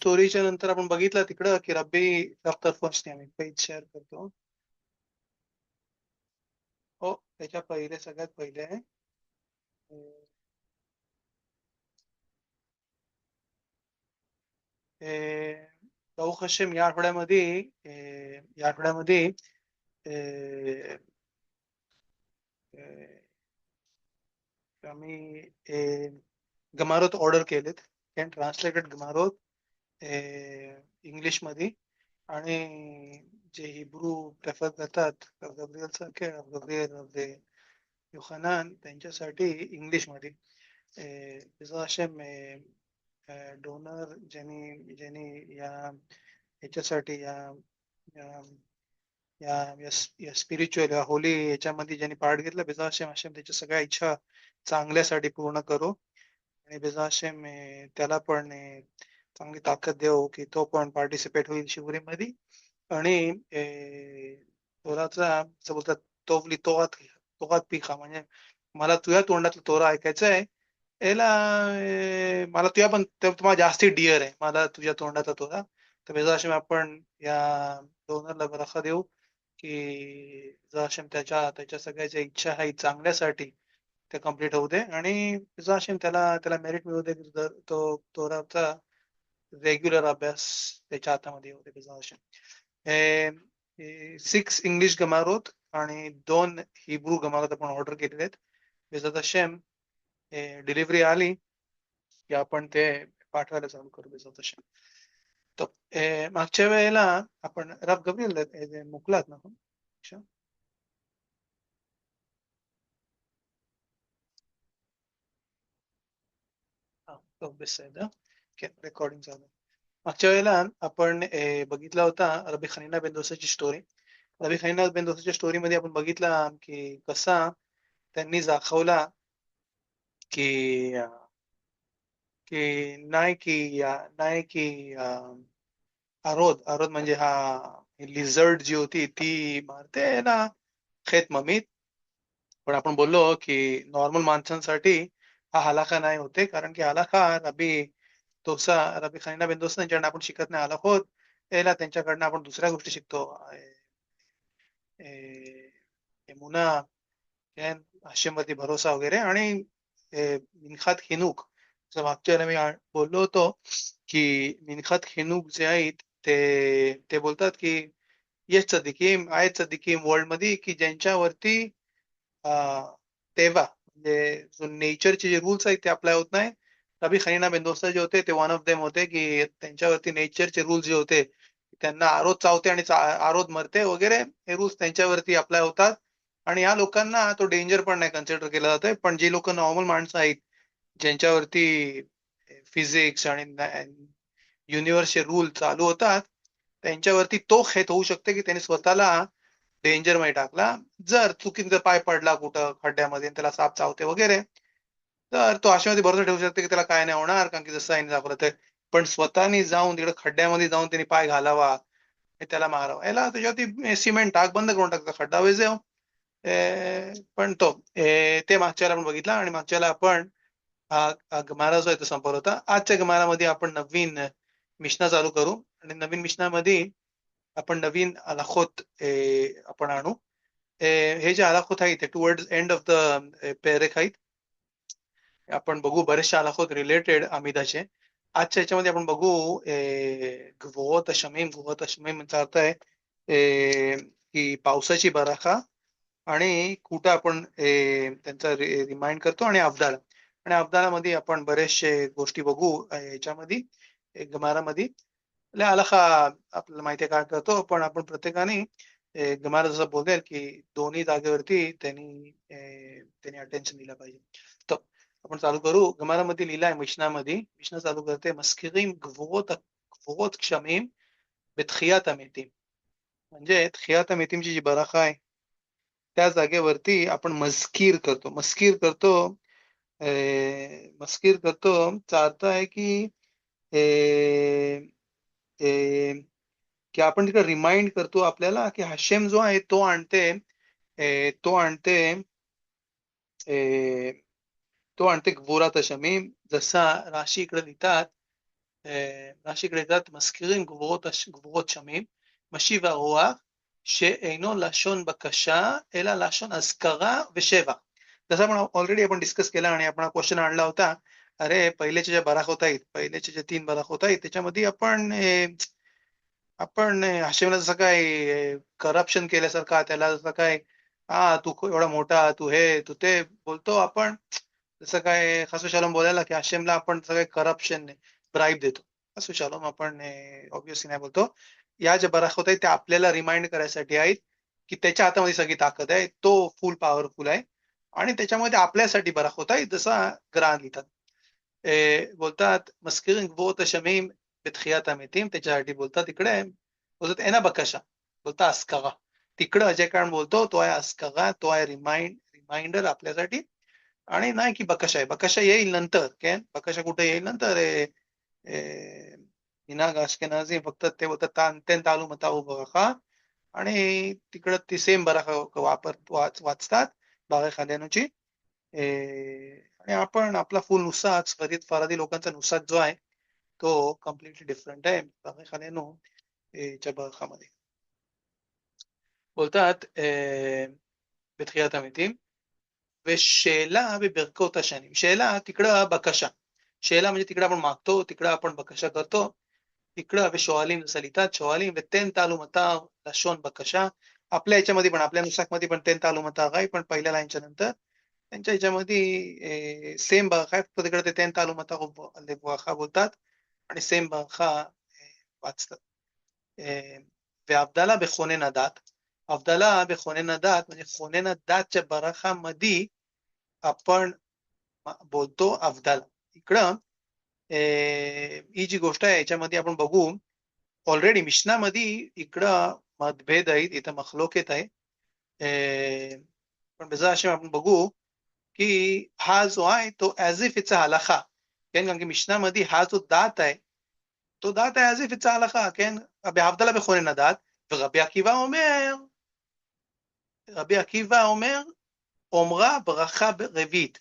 स्टोरीच्या नंतर आपण बघितलं तिकडं की रब्बी फर्स्ट आम्ही पेज शेअर करतो. हो, त्याच्या पहिले सगळ्यात पहिले आहे बरुख हशेम या आठवड्यामध्ये अ, अ, आम्ही गमारोत ऑर्डर केलेत, ट्रान्सलेटेड गमारोत इंग्लिश मध्ये, आणि जे हिब्रू प्रेफर करतात गब्रियल सारखे गब्रियल योहानान त्यांच्यासाठी इंग्लिश मध्ये आशेम डोनर ज्यांनी ज्यांनी याच्यासाठी या या या स्पिरिच्युअल या होली याच्यामध्ये ज्यांनी पार्ट घेतला, बेजा आशेम त्याच्या सगळ्या इच्छा चांगल्यासाठी पूर्ण करो, आणि बेजा आशेम त्याला पण चांगली ताकद देऊ की तो पण पार्टिसिपेट होईल शिवरीमध्ये. आणि तोराचा असं बोलतात तोवली तोहात तोहात पिका, म्हणजे मला तुझ्या तोंडातलं तोरा ऐकायचं आहे. याला मला तुझ्या पण तुम्हाला जास्ती डिअर आहे मला तुझ्या तोंडाचा तोरा. तर बेजाशम आपण या डोनरला बरखा देऊ की बेजाशम त्याच्या त्याच्या सगळ्याच्या इच्छा आहे चांगल्यासाठी ते कम्प्लीट होऊ दे, आणि बेजाशम त्याला त्याला मेरिट मिळू दे की तो तोराचा रेग्युलर अभ्यास त्याच्या हातामध्ये होते बेजाशम. 6 इंग्लिश गमारोत आणि 2 हिब्रू गमारोत आपण ऑर्डर केलेले आहेत. बेजात शेम डिलिव्हरी आली की आपण ते पाठवायला चालू करू बेजात शेम. तर मागच्या वेळेला आपण रब गब्रियल मोकलात ना आपण रेकॉर्डिंग चालू. मागच्या वेळेला आपण बघितला होता रबी खनीना बेंदोसाची स्टोरी. रबी खनीना बेंदोसाच्या स्टोरीमध्ये आपण बघितला की कसा त्यांनी दाखवला की की नाही की आरोद आरोद म्हणजे हा लिझर्ड जी होती ती मारते ना खेत ममीत. पण आपण बोललो की नॉर्मल माणसांसाठी हा हलाखा नाही होते, कारण की हलाखा रबी खनीना बेंदोसा यांच्याकडनं आपण शिकत नाही होत, याला त्यांच्याकडनं आपण दुसऱ्या गोष्टी शिकतो. एमुना, हशेमवरती भरोसा वगैरे, आणि मिनखात खिनूक. मागच्या वेळेला मी बोललो होतो की मिनखात खिनूक जे आहेत ते बोलतात की येस चदिकीम आहेत चदिकीम वर्ल्ड मध्ये की ज्यांच्यावरती तेव्हा म्हणजे जो नेचरचे जे रूल्स आहेत ते अप्लाय होत नाही. रबी खनीना बेंदोसा जे होते ते वन ऑफ देम होते की त्यांच्यावरती नेचरचे रूल्स जे होते त्यांना आरोद चावते आणि आरोद मरते वगैरे, हे रूल्स त्यांच्यावरती अप्लाय होतात. आणि या लोकांना तो डेंजर पण नाही कन्सिडर केला जातोय. पण जे लोक नॉर्मल माणसं आहेत ज्यांच्यावरती फिजिक्स आणि युनिव्हर्सचे रूल चालू होतात त्यांच्यावरती तो खेत होऊ शकते की त्यांनी स्वतःला डेंजर मध्ये टाकला. जर चुकीने पाय पडला कुठं खड्ड्यामध्ये त्याला साप चावते वगैरे, तर तो आशेमध्ये भरोसा ठेवू शकते की त्याला काय नाही होणार, कारण की जसं आईने दाखवलं तर. पण स्वतःनी जाऊन तिकडे खड्ड्यामध्ये जाऊन त्यांनी पाय घालावा, त्याला मारावा, याला त्याच्यावरती सिमेंट टाक बंद करून टाकता खड्डा वैसे. पण ते मागच्या वेळेला आपण बघितला, आणि मागच्या वेळेला आपण गमारा जो आहे तो संपवला होता. आजच्या गमारामध्ये आपण नवीन मिशना चालू करू, आणि नवीन मिशनामध्ये आपण नवीन अलाखोत आपण आणू. हे जे अलाखोत आहेत ते टुवर्ड्स एंड ऑफ द पेरेक आहेत. आपण बघू बरेचसे अलाखोत रिलेटेड आमिदाचे. आजच्या याच्यामध्ये आपण बघू गवत शमीम म्हणजे अर्थ आहे की पावसाची बराखा, आणि कुठं आपण त्यांचा रिमाइंड करतो, आणि अब्दालामध्ये आपण बरेचसे गोष्टी बघू याच्यामध्ये गमारामध्ये. अलाखा आपल्याला माहिती आहे काय करतो, पण आपण प्रत्येकाने गमारा जसं बोलेल की दोन्ही जागेवरती त्यांनी अटेन्शन दिलं पाहिजे. तर आपण चालू करू. गमारामध्ये लिहिलं आहे मिशना चालू करते मस्किरीम गवोत क्षमीम betchiat hametim, म्हणजे तखियात मेतीमची जी बराखा आहे त्या जागेवरती आपण मस्किर करतो चा अर्थ आहे की की आपण तिकडे रिमाइंड करतो आपल्याला की हशेम जो आहे तो आणते गवोरात शमीम. जसा राशी इकडे लिहितात רש"י כתב, מזכירים גבורות שמים, משיב הרוח, שאינו לשון बकशा एला लाशोन अजकरा व जसं आपण ऑलरेडी आपण डिस्कस केला आणि आपण क्वेश्चन आणला होता. अरे पहिलेचे जे बराक होत आहेत, पहिलेचे जे 3 बराक होत आहेत, त्याच्यामध्ये आपण हाशिमला जसं काय करप्शन केल्यासारखा, त्याला जसं काय तू एवढा मोठा, तू हे तू ते बोलतो आपण, जसं काय खासू शालोम बोलायला की हाशिमला आपण सगळे करप्शन ब्राईब देतो. खासू शालोम आपण ऑब्व्हियसली नाही बोलतो. या ज्या बराक होत आहेत त्या आपल्याला रिमाइंड करायसाठी आहेत की त्याच्या हातामध्ये सगळी ताकद आहे, तो फुल पॉवरफुल आहे आणि त्याच्यामध्ये आपल्यासाठी बराक होत आहे, जसा ग्रान लिहितात. बोलतात मזכירים גבורות השמים בתחיית המתים, त्याच्यासाठी बोलतात इकडे बोलतात एना बकशा, बोलतात अस्करा. तिकडं अजय कारण बोलतो तो आहे अस्करा, तो आहे रिमाइंडर आपल्यासाठी आणि नाही की बकशा आहे. बकशा येईल नंतर, केन बकशा कुठे येईल नंतर. मिनाग अश्केनाझी फक्त ते बोलतात तेन तालू मताऊ बरखा आणि तिकडं ती सेम बराखा वाचतात बारे खाल्यानुची. आणि आपण आपला फुल नुसाज फरादी लोकांचा नुसाज जो आहे तो कम्प्लिटली डिफरंट आहे बारे खाल्यानु च्या बरखामध्ये. बोलतात בתחיית המתים, ושאלה בברכות השנים. שאלה तिकडं बकशा, שאלה म्हणजे तिकडं आपण मागतो, तिकडं आपण बकशा करतो. तिकडं ושואלים जसं लिहितात, שואלים ותן תעלו מטר לשון बकशा. आपल्या याच्यामध्ये पण, आपल्या नुसाकमध्ये पण तेन तालू मतार आहे, पण पहिल्या लाईनच्या नंतर त्यांच्या याच्यामध्ये सेम बरखा आहे, फक्त तिकडे ते तेन तालू मतार बरखा बोलतात आणि सेम बरखा वाचतात. והבדלה בכונן הדת, הבדלה בכונן הדת म्हणजे खोनेन दातच्या बराखामध्ये आपण बोलतो अब्दाला. इकडं ही जी गोष्ट आहे याच्यामध्ये आपण बघू, ऑलरेडी मिशनामध्ये इकडं मतभेद आहेत, इथं मखलोकेत आहे. पण बेजा असे आपण बघू की हा जो आहे तो ऍज इफ इट्स हलाखा, कारण की मिशनामध्ये हा जो दात आहे तो दात आहे ऍज इफ इट्स हलाखा, כן? בהבדלה בכונן הדת, רבי עקיבא אומר אומרה ברכה רביעית.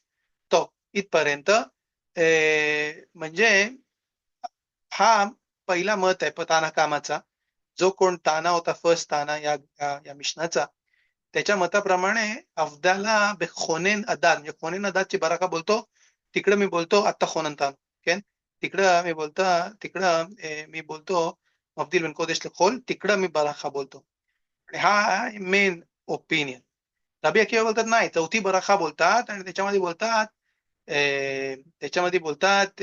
טוב, इथपर्यंत म्हणजे हा पहिला मत आहे ताना कामाचा, जो कोण ताना होता, फर्स्ट ताना या मिशनाचा, त्याच्या मताप्रमाणे अफदाला खोनेन अदाद, म्हणजे खोनेन अदादची बराका बोलतो, तिकडं मी बोलतो आता खोनन तान, केन तिकडं मी बोलतो मफदिल बिन कोदेश खोल, तिकडं मी बराका बोलतो. आणि हा मेन ओपिनियन. रबी अकिबा बोलतात नाही, चौथी बराका बोलतात आणि त्याच्यामध्ये बोलतात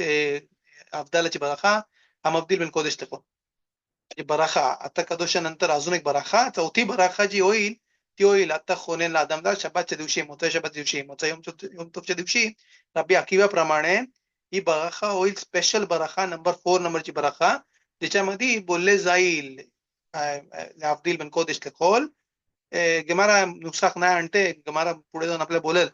अफदालाची बराका हा मफदिल बिन कोदेश खोल बराखा. आता कदोशानंतर अजून एक बराखा, चौथी बराखा जी होईल ती होईल आता खोनेन आदमला शबातच्या दिवशी, मोचा शबात दिवशी, मोचा योम तोफच्या दिवशी. रबी अकिबा प्रमाणे ही बराखा होईल स्पेशल बराखा, नंबर 4 नंबरची बराखा, त्याच्यामध्ये बोलले जाईल अब्दुल बिन कोदेश खोल. गमारा नुसाक नाही आणते, गमारा पुढे जाऊन आपल्याला बोलेल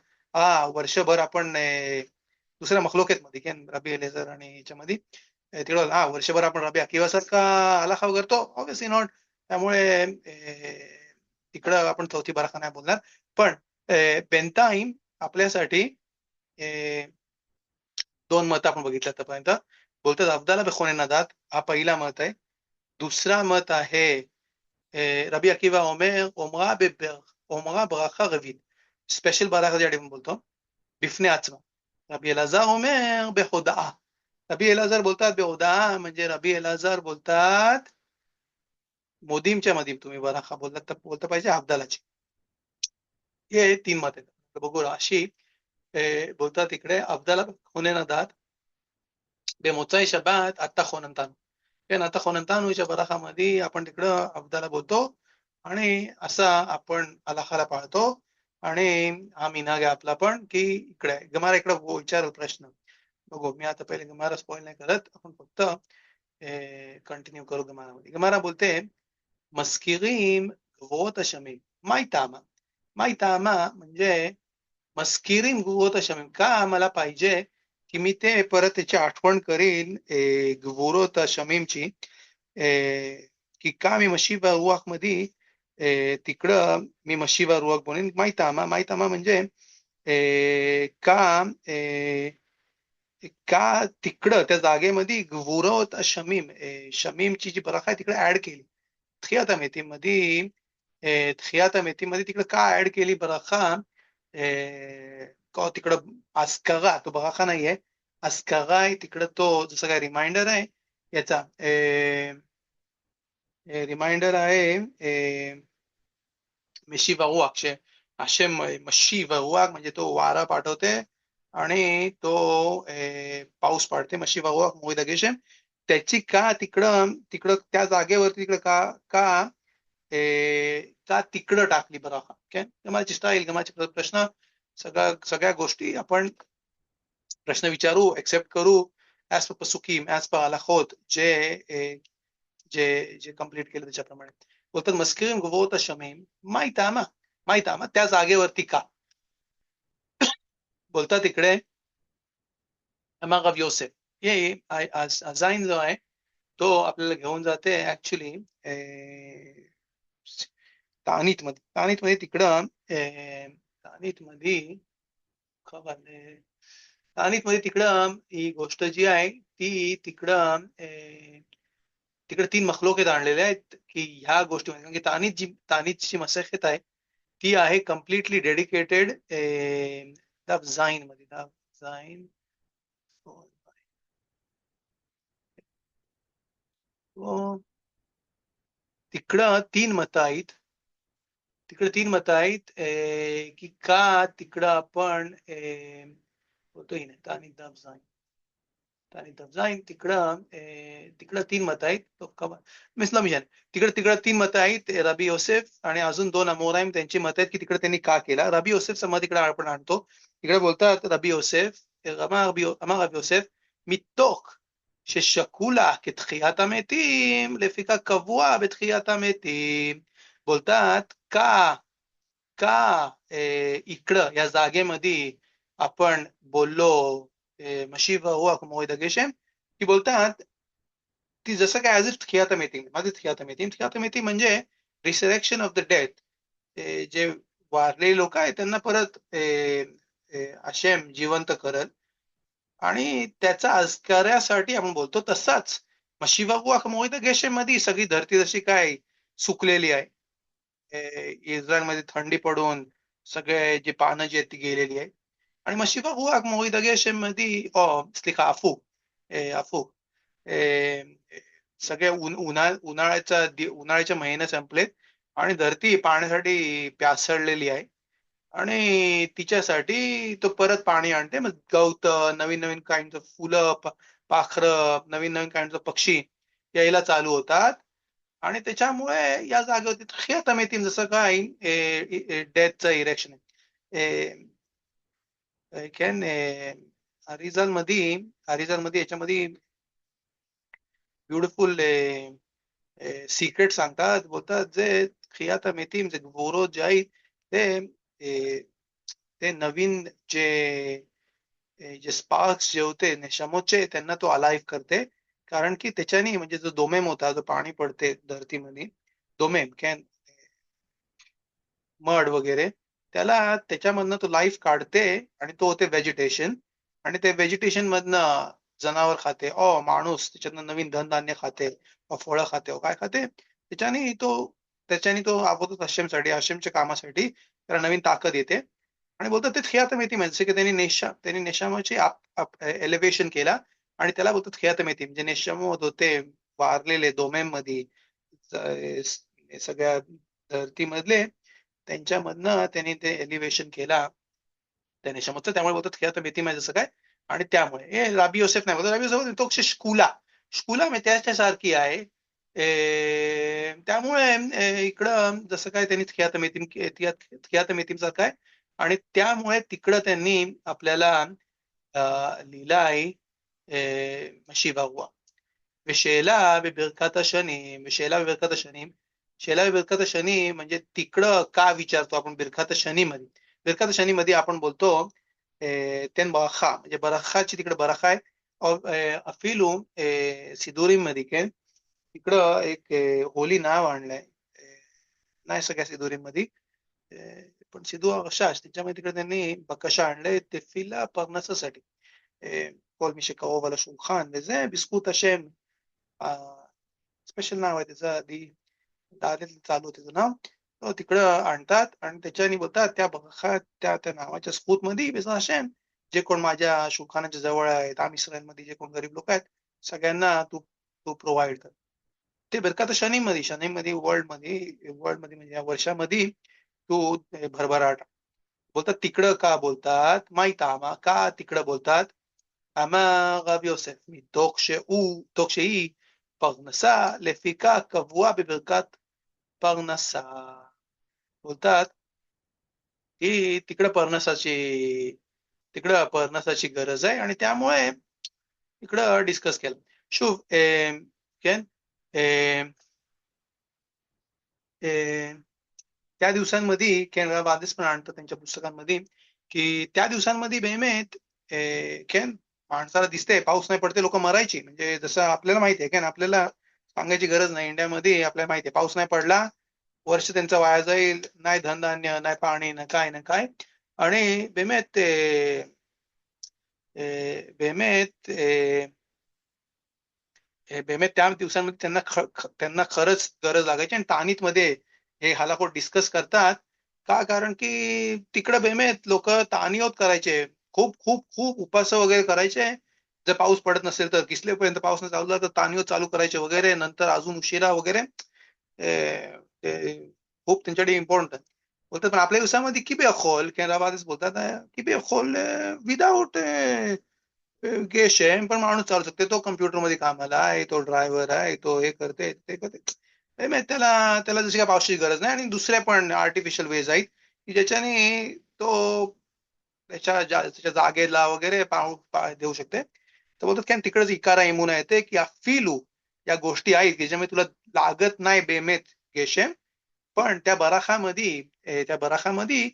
वर्षभर आपण दुसऱ्या मखलोकेत मध्ये रबी अलेझर आणि याच्यामध्ये तिकडं वर्षभर आपण रबी अकिबासारखा हलाखा करतो, ऑब्व्हियसली नॉट. त्यामुळे तिकडं आपण चौथी बराखा नाही बोलणार. पण बेंताईम आपल्यासाठी 2 मत आपण बघितलं आतापर्यंत. बोलतात अफदाला बेखोने नदात, हा पहिला मत आहे. दुसरा मत आहे रबी अकिबा ओमरा ברכה רביעית, स्पेशल बराखा ज्यासाठी आपण बोलतो בפני עצמה. रबी אלעזר אומר בהודעה. रबी एलाझर बोलतात बेहुदा, म्हणजे रबी एलाझर बोलतात मोदीमच्या मधीम तुम्ही बराखा बोलता पाहिजे अब्दालाची. हे 3 मत आहेत. बघू राशी बोलतात इकडे अब्दाला खोनेन अदाद बेमोचाई शबात आता खोनंतानु, पण आता खोनंतानुच्या बराखामध्ये आपण तिकडं अब्दाला बोलतो आणि असा आपण अलाखाला पाळतो. आणि हा मिनाग आहे आपला पण की इकडे गमारा इकडे विचारल प्रश्न. बघू, मी आता पहिले गमारा स्पॉइल नाही करत, आपण फक्त कंटिन्यू करू. गमारा बोलते मस्किरीम गवोत शमीम माई तामा. माई तामा म्हणजे मस्किरीम गवोत शमीम, का आम्हाला पाहिजे की मी ते परत त्याची आठवण करीन गवोत शमीमची, की का मी मशीबा रुवाख मध्ये तिकडं मी मशीबा रुवाख बोलेन. माई तामा म्हणजे का का तिकडं त्या जागेमध्ये गुरवत शमीम शमीमची जी बरखा आहे तिकडे ऍड केली तखियात मध्ये तखियात मध्ये तिकडे का ऍड केली बरखा का तिकडं अस्करा तो बरखा नाहीये अस्करा आहे तिकडं तो जसं काय रिमाइंडर आहे याचा रिमाइंडर आहे मिशी वरुआक हशेम मशी वरुआक म्हणजे तो वारा पाठवते आणि तो पाऊस पाडते मशी वरुआक मोहित गेशम त्याची का तिकडं तिकडं त्या जागेवरती तिकडं का का का तिकडं टाकली बरखा ओके मला चिस्ता येईल का माझे प्रश्न सगळ्या गोष्टी आपण प्रश्न विचारू एक्सेप्ट करू ऍज पर पसुकीम ऍज पर हलाखोत जे जे कम्प्लीट केलं त्याच्याप्रमाणे बोलतात मस्किरीम गुवोत शमीम माहित त्या जागेवरती का बोलतात इकडे मग रब योसेफ ये अझाईन जो आहे तो आपल्याला घेऊन जाते ऍक्च्युली तानीत मध्ये तिकडं तानीत मध्ये खबर तानीत मध्ये तिकडं ही गोष्ट जी आहे ती तिकडं तिकडे 3 मखलोकेत आणलेले आहेत की ह्या गोष्टी कारण की तानीतची मसखत आहे ती आहे कम्प्लिटली डेडिकेटेड दफ जाईन मध्ये दफ जाईन तिकडं 3 मतं आहेत तिकडे 3 मतं आहेत की का तिकडं आपण होतोय ना तानीत दफ जाईन जाईन तिकडं तिकडं 3 मतं आहेत मिसला मिशन तिकडं 3 मतं आहेत रबी योसेफ आणि अजून 2 अमोराईम त्यांची मतं आहेत की तिकडे त्यांनी का केला रबी योसेफचं मत इकडे आपण आणतो तिकडे बोलतात रबी योसेफ אמר רבי יוסף מתוך ששקולה כתחיית המתים לפיכך קבוע בתחיית המתים बोलतात का इकडं या जागेमध्ये आपण बोललो मशीव हुआ मोहित गेशम की बोलतात ती जसं काय ऍज इफ थियातम येतील माझे थियातम येतील म्हणजे रिसरेक्शन ऑफ द डेथ जे वारलेले लोक आहेत त्यांना परत आशेम जिवंत करत आणि त्याचा आजकार्यासाठी आपण बोलतो तसाच मशिवा हुआ मोहित गेशम मध्ये सगळी धरती जशी काय सुकलेली आहे इस्रायलमध्ये थंडी पडून सगळे जे पानं जी आहेत ती गेलेली आहे आणि मशिवा हुआ मोहित गेशम मध्ये स्लिखा अफू सगळे उन्हाळ्याच्या महिने संपलेत आणि धरती पाण्यासाठी प्यासळलेली आहे आणि तिच्यासाठी तो परत पाणी आणते मग गवत नवीन नवीन काइंड फुलं पाखरं नवीन नवीन काइंड पक्षी यायला चालू होतात आणि त्याच्यामुळे या जागेवरती खेळता येतील जसं काय डेथचं इरेक्शन कॅन अरिझल मध्ये याच्यामध्ये ब्युटिफुल सिक्रेट सांगतात बोलतात जे खियात मेतीम जे गोरो जे आहेत ते नवीन जे स्पार्क्स जे होते नशमोचे त्यांना तो अलाइव्ह करते कारण की त्याच्याने म्हणजे जो दोमेम होता जो पाणी पडते धरतीमध्ये दोमेम कॅन मड वगैरे त्याला त्याच्यामधनं तो लाईफ काढते आणि तो होते व्हेजिटेशन आणि ते व्हेजिटेशन मधनं जनावर खाते माणूस त्याच्यातनं नवीन धनधान्य खाते फळं खाते काय खाते त्याच्याने तो आबोधत हशेमच्या कामासाठी त्याला नवीन ताकद येते आणि बोलतात ते खियात मेथी म्हणजे की त्यांनी नेशामाची एलिव्हेशन केला आणि त्याला बोलतात खियात मेथी म्हणजे नेशाम होते वारलेले दोमेम मध्ये सगळ्या धरतीमधले त्यांच्यामधनं त्यांनी ते एलिव्हेशन केला त्या नेशामधचं त्यामुळे बोलतात खियात मेथी म्हणजे जसं काय आणि त्यामुळे हे राबी योसेफ नाही बोलतात राबी योसेफ तो शुकुला म्हणजे त्याच्यासारखी आहे त्यामुळे इकडं जसं काय त्यांनी खियात मेथीम सारखं आहे आणि त्यामुळे तिकडं त्यांनी आपल्याला लिहिलं आहे शिवा हुआ विशेला बिरकात शनी शेला बिरकात शनी म्हणजे तिकडं का विचारतो आपण बिरकात शनी मध्ये आपण बोलतो त्यान बरखा म्हणजे बरखाची तिकडे बरखा आहे अफिलू सिदुरीम मध्ये के तिकडं एक होली नाव आणलंय नाही सगळ्या सिदुरीम मध्ये पण सिधू अशाच त्याच्यामध्ये तिकडे त्यांनी बकशा आणले ते फिला पर्नसासाठी כל מי שקרוב על השולחן, וזה בזכות השם, स्पेशल नाव आहे त्याचं, आधी चालू होते त्याचं नाव. तो तिकडं आणतात आणि त्याच्याने बोलतात त्या बरखा त्या त्या नावाच्या स्फूत मध्ये बेसा हशेम, जे कोण माझ्या शुल्खानाच्या जवळ आहेत, आम इस्रायलमध्ये जे कोण गरीब लोक आहेत, सगळ्यांना तू तू प्रोव्हाइड कर. ते बरका तर शनीमध्ये वर्ल्ड मध्ये म्हणजे या वर्षामध्ये तू भरभराट बोलतात. तिकडं का बोलतात माहित आमा का तिकडं बोलतात? אמר רב יוסף, מתוך שהיא פרנסה, לפיכך קבוע בברכת פרנסה. बोलतात की तिकडं परनसाची गरज आहे आणि त्यामुळे इकडं डिस्कस केलं. शुभ केन त्या दिवसांमध्ये केन आदेश पण आणतं त्यांच्या पुस्तकांमध्ये की त्या दिवसांमध्ये बेमेत केन माणसाला दिसते पाऊस नाही पडते, लोक मरायची. म्हणजे जसं आपल्याला माहिती आहे केन, आपल्याला सांगायची गरज नाही, इंडियामध्ये आपल्याला माहिती आहे पाऊस नाही पडला वर्ष त्यांचं वाया जाईल, नाही धनधान्य नाही पाणी ना काय ना काय. आणि बेमेत बेमेत बेमेत त्या दिवसांमध्ये त्यांना खरंच गरज लागायची. आणि तानीतमध्ये हे हालाकोट डिस्कस करतात का, कारण की तिकडं बेमेत लोक तानीयोत करायचे, खूप खूप खूप उपास वगैरे करायचे. जर पाऊस पडत नसेल तर किसलेपर्यंत पाऊस नाही चालू झाला तर तानीयोत चालू करायचे वगैरे, नंतर अजून उशिरा वगैरे. खूप त्यांच्याकडे इम्पॉर्टंट आहे. बोलतात पण आपल्या दिवसामध्ये की बेअखोल केंद्राबादच बोलतात की बेअखोल विदाऊट गेशेम पण माणूस चालू शकते. तो कम्प्युटरमध्ये कामाला आहे, तो ड्रायव्हर आहे, तो हे करते ते करते. त्याला त्याला जशी काय पावसाची गरज नाही. आणि दुसऱ्या पण आर्टिफिशियल वेज आहेत की ज्याच्याने तो त्याच्या जागेला वगैरे देऊ शकते. तर बोलतात की तिकडेच इकारा इमुना येते की अफिलू या गोष्टी आहेत की ज्यामुळे तुला लागत नाही बेमेत गेशेम, पण त्या बराखामध्ये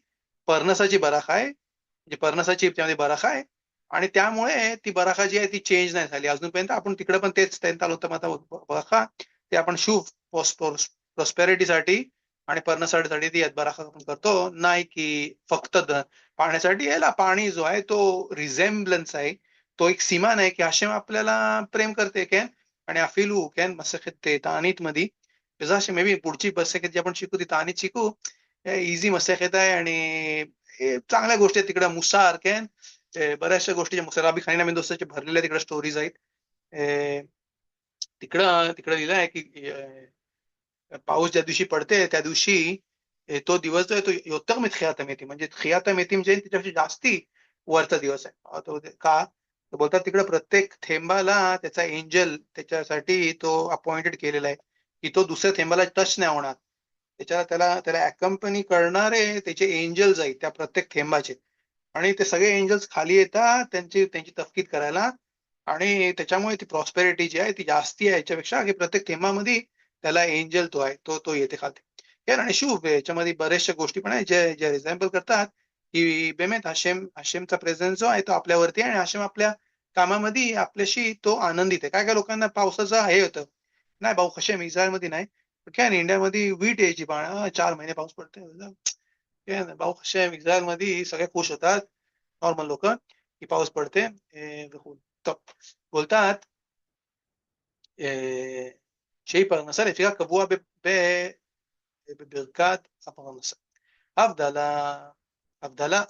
परनसाची बराखा आहे, म्हणजे परनसाची त्यामध्ये बराखा आहे. आणि त्यामुळे ती बराखा जी आहे ती चेंज नाही झाली अजूनपर्यंत. आपण तिकडे पण तेच चालू होतं आता बराखा, ते आपण शुभ प्रॉस्पेरिटीसाठी आणि पर्नसासाठी ती बराखा आपण करतो, नाही की फक्त पाण्यासाठी. यायला पाणी जो आहे तो रिझेम्बलन्स आहे, तो एक सीमान आहे की हशेम आपल्याला प्रेम करते कॅन. आणि अफिलू कॅन मसखत ते तानीत मध्ये मे बी पुढची मसखत जी आपण शिकू ती तानीत शिकू. इझी मसखत आहे आणि चांगल्या गोष्टी आहेत तिकडे. मुसार कॅन बऱ्याचशा गोष्टी मुसराबी खानिना मेन दोस्ताचे भरलेल्या तिकडे स्टोरीज आहेत. तिकडं तिकडं लिहिलं आहे की पाऊस ज्या दिवशी पडते त्या दिवशी तो दिवस जो आहे तो योत्तर मितखियात मेथी, म्हणजे खियात मेथी म्हणजे त्याच्यापेक्षा जास्ती वरचा दिवस आहे. तो का बोलतात तिकडे प्रत्येक थेंबाला त्याचा एंजल त्याच्यासाठी तो अपॉइंटेड केलेला आहे की तो दुसऱ्या थेंबाला टच नाही होणार. त्याला त्याला अकंपनी करणारे त्याचे एंजल्स आहेत त्या प्रत्येक थेंबाचे. आणि ते सगळे एंजल्स खाली येतात त्यांची तफकीद करायला. आणि त्याच्यामुळे ती प्रॉस्पेरिटी जी आहे ती जास्ती आहे याच्यापेक्षा, की प्रत्येक थेंबामध्ये त्याला एंजल तो आहे तो येते खालते. आणि शुभ याच्यामध्ये बऱ्याचशा गोष्टी पण आहेत ज्या रिझेम्बल करतात की बेमेत हशेमचा प्रेझेन्स जो आहे तो आपल्यावरती आहे आणि हशेम आपल्या कामामध्ये आपल्याशी तो आनंदित आहे. काय काय लोकांना पावसाचं हे होतं, नाही भाऊ हशेम इस्रायलमध्ये नाही काय इंडियामध्ये वीट यायची 4 महिने पाऊस पडते. भाऊ हशेम इस्रायलमध्ये सगळे खुश होतात नॉर्मल लोक की पाऊस पडते. बोलतात שהיא פרנסה לפיכך קבוע בברכת הפרנסה. הבדלה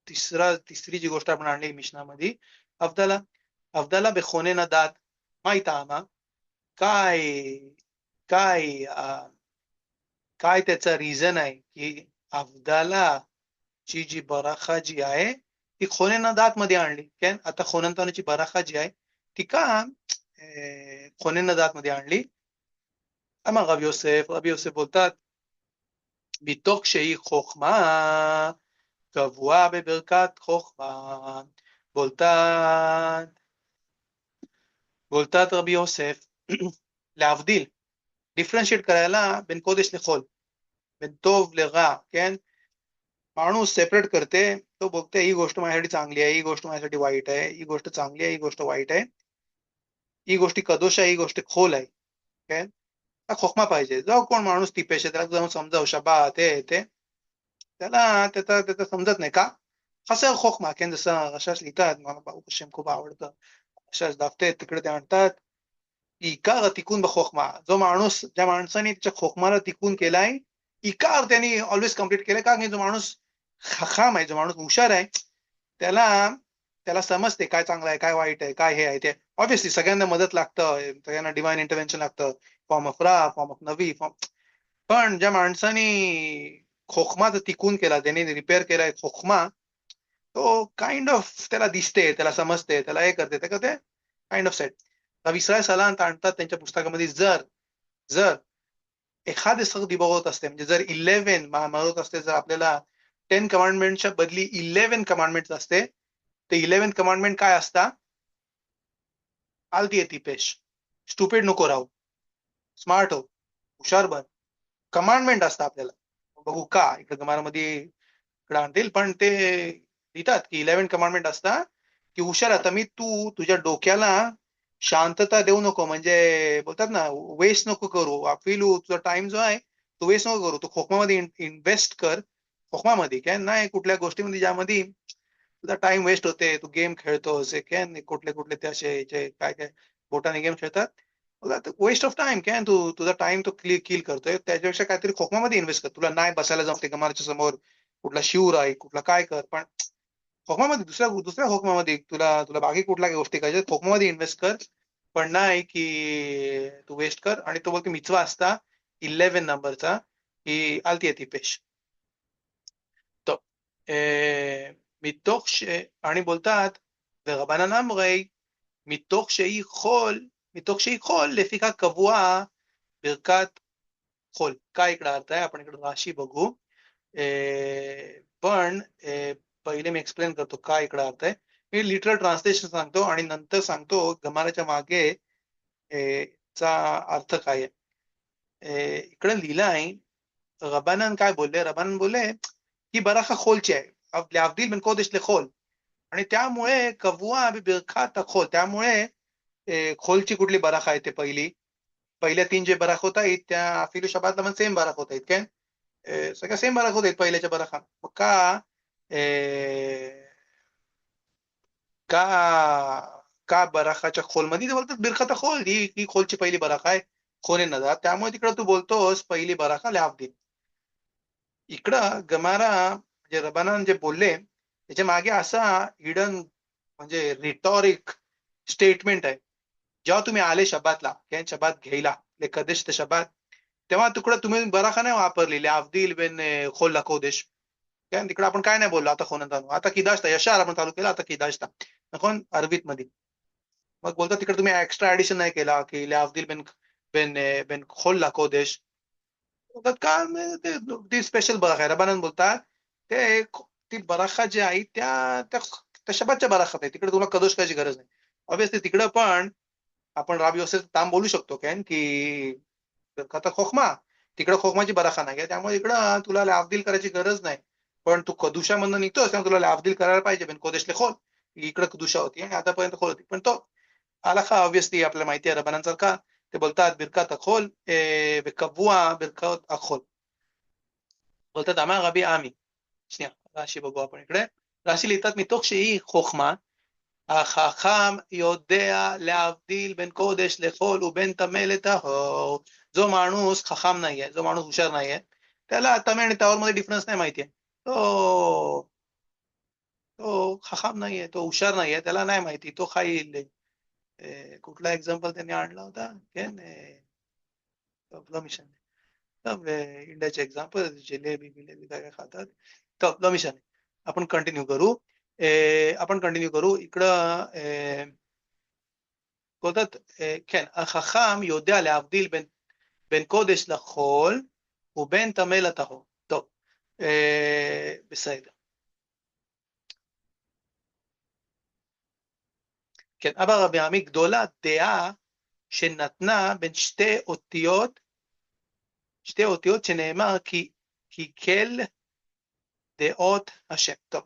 तिसरी जी गोष्ट आपण आणली मिशनामध्ये, अवदला בכונן הדת. מה טעמה? काय काय काय त्याचा रिझन आहे की अवदला ची जी बराखा जी आहे ती खोनेना दात मध्ये आणली. काय आता खोनंतानाची बराखा जी आहे ती का खोनेना दात मध्ये आणली? אמר רבי יוסף बोलतात מתוך שהיא חוכמה קבוע בברכת חוכמה. बोलतात बोलतात रबी योसेफ להבדיל, डिफरन्शिएट करायला בין קודש לחול, בין טוב לרע. כן, माणूस सेपरेट करते. तो बघते ही गोष्ट माझ्यासाठी चांगली आहे, ही गोष्ट माझ्यासाठी वाईट आहे, ही गोष्ट चांगली आहे, ही गोष्ट वाईट आहे, ही गोष्टी कदोष आहे, ही गोष्ट खोल आहे. काय खोखमा पाहिजे. जो कोण माणूस टिपेश आहे त्याला जाऊन समजावू शबा ते त्याला त्याचा समजत नाही का חסר חוכמה, כן, जसं रशास लिहितात, मला ברוך השם खूप आवडतं. रशास दाफते तिकडे ते म्हणतात, इकार तिकून बखोखमा. जो माणूस, ज्या माणसाने त्याच्या खोखमाला तिकून केलाय, इकार त्यांनी ऑलवेज कम्प्लीट केलंय. का की जो माणूस खखाम आहे, जो माणूस हुशार आहे, त्याला त्याला समजते काय चांगलं आहे, काय वाईट आहे, काय हे आहे ते. ऑब्व्हियसली सगळ्यांना मदत लागतं, सगळ्यांना डिव्हाइन इंटरव्हेन्शन लागतं. फॉर्म ऑफ रा, फॉर्म ऑफ नवी, फॉर्म. पण ज्या माणसाने खोखमा जर टिकून केला, ज्यांनी रिपेअर केलाय खोखमा, तो काइंड ऑफ त्याला दिसते, त्याला समजते, त्याला हे करते, ते करते काइंड ऑफ सेट. विसराय सलांत आणतात त्यांच्या पुस्तकामध्ये, जर जर एखादे सगळं दिबवत असते, म्हणजे जर 11 म्हणत असते, जर आपल्याला 10 कमांडमेंटच्या बदली 11 कमांडमेंट असते, ते 11 कमांडमेंट काय असतात? आलती येते पेश, स्टुपिड नको राहू, स्मार्ट हो, हुशार बन. कमांडमेंट असतं आपल्याला. बघू का इकडे कमांडमध्ये इकडे आणतील, पण ते लिहितात की 11 कमांडमेंट असतात की हुशार. आता मी तुझ्या डोक्याला शांतता देऊ नको, म्हणजे बोलतात ना, वेस्ट नको करू. आपली तुझा टाइम जो आहे तो वेस्ट नको करू. तू खोखमामध्ये इन्व्हेस्ट कर. खोखमामध्ये काय नाही, कुठल्या गोष्टीमध्ये ज्यामध्ये तुझा टाइम वेस्ट होते, तू गेम खेळतोस, काय कुठले कुठले ते असे काय काय बोटाने गेम खेळतात, वेस्ट ऑफ टाइम. काय तू तुझा टाइम तो किल करतोय, त्याच्यापेक्षा काहीतरी खोखमामध्ये इन्व्हेस्ट कर. तुला नाही बसायला जमते गमारच्या समोर, कुठला शिव राही, कुठला काय कर, पण खोखमामध्ये, दुसऱ्या दुसऱ्या खोखमामध्ये तुला तुला बाकी कुठल्या गोष्टी करायच्या, खोखमामध्ये इन्व्हेस्ट कर. पण नाही की तू वेस्ट कर. आणि तो बोलतो मिचवा असता 11 नंबरचा की आलती येते पेश. טוב, מתוך אני בולטת, ורבנן אמרי, מתוך שיכול, לפיכך קבוע ברכת חול. काय इकडे अर्थ आहे, आपण इकडे राशी बघू. पण पहिले मी एक्सप्लेन करतो काय इकडे अर्थ आहे. मी लिटरल ट्रान्सलेशन सांगतो आणि नंतर सांगतो गमाराच्या मागे चा अर्थ काय आहे. इकडे लिहिलं आहे, रबानन काय बोलले, रबानन बोलले ही बराखा खोलची आहे, להבדיל בין קודש לחול. आणि त्यामुळे कवुआ बिरखात खोल, त्यामुळे खोलची कुठली बराखा आहे ते पहिल्या 3 जे बराखोत आहेत त्या अफिलू शबातला पण सेम बराखोत आहेत, काय सगळ्या सेम बराखोत आहेत पहिल्याच्या बराखा. मग का बराखाच्या खोलमध्ये ते बोलतात बिरखात खोल, ही खोलची पहिली बराखा आहे, खोने नदा. त्यामुळे तिकडे तू बोलतोस पहिली बराखा लावदील. इकडं गमारा म्हणजे रबानन जे बोलले त्याच्या मागे असा हिडन म्हणजे रिटॉरिक स्टेटमेंट आहे. जेव्हा तुम्ही आले शबातला, शबात घ्यायला कदेश शबात, तेव्हा तिकडं तुम्ही बराखा नाही वापरलेली अवधील बेन खोलला कोदेश. तिकडे आपण काय नाही बोललो, आता खोनत आणू, आता किदाशता यशार आपण चालू केला, आता किदाशता कोण अरबीत मध्ये. मग बोलतो तिकडे तुम्ही एक्स्ट्रा ऍडिशन नाही केला की अवधील बेन बेन बेन खोलला कोदेश. ती स्पेशल बराखा आहे. रबानन बोलतात ते ती बराखा जी आहे त्या शबातच्या बराखात आहे, तिकडे तुला कदोश करायची गरज नाही. ऑब्व्हियसली तिकडं पण आपण राब योसेफ ताम बोलू शकतो काय की आता खोखमा, तिकडे खोखमाची बराखा नाही आहे, त्यामुळे इकडं तुला लाफदिल करायची गरज नाही. पण तू कदुशामधनं निघतोस त्यामुळे तुला लाफदिल करायला पाहिजे. पण कोदेशले खोल, इकडे कदुशा होती आणि आतापर्यंत खोल होती, पण तो आला का ऑब्व्हियसली आपल्याला माहिती आहे रबानांसारखा ते बोलतात बिरकात अखोल कबुआ बिरकात अखोल. बोलतात आम्हा रबी आमी. שנייה, רש"י בגו आपण इकडे. רש"י ליטת מתוך שהיא חוכמה, החכם יודע להבדיל בין קודש לחול ובין טמא לטהור. जो माणूस खखाम नाहीये, जो माणूस हुशार नाहीये, त्याला टमे आणि तावर मध्ये डिफरन्स नाही माहितीये. तो तो खखाम नाहीये, तो हुशार नाहीये, त्याला नाही माहिती. तो खाईल कुठला एक्झाम्पल त्यांनी आणला होता, לא משנה. טוב, इंडियाचे एक्झाम्पल जिलेबी बिलेबी काय काय खातात. टब לא משנה. आपण कंटिन्यू करू. इकडं बोलतात כן, החכם יודע להבדיל בין קודש לחול ובין טמא לטהור. טוב, בסדר. כן, אבא רבי עמי גדולה דעה שנתנה בין שתי אותיות שנאמר כי כל דעות השם. טוב,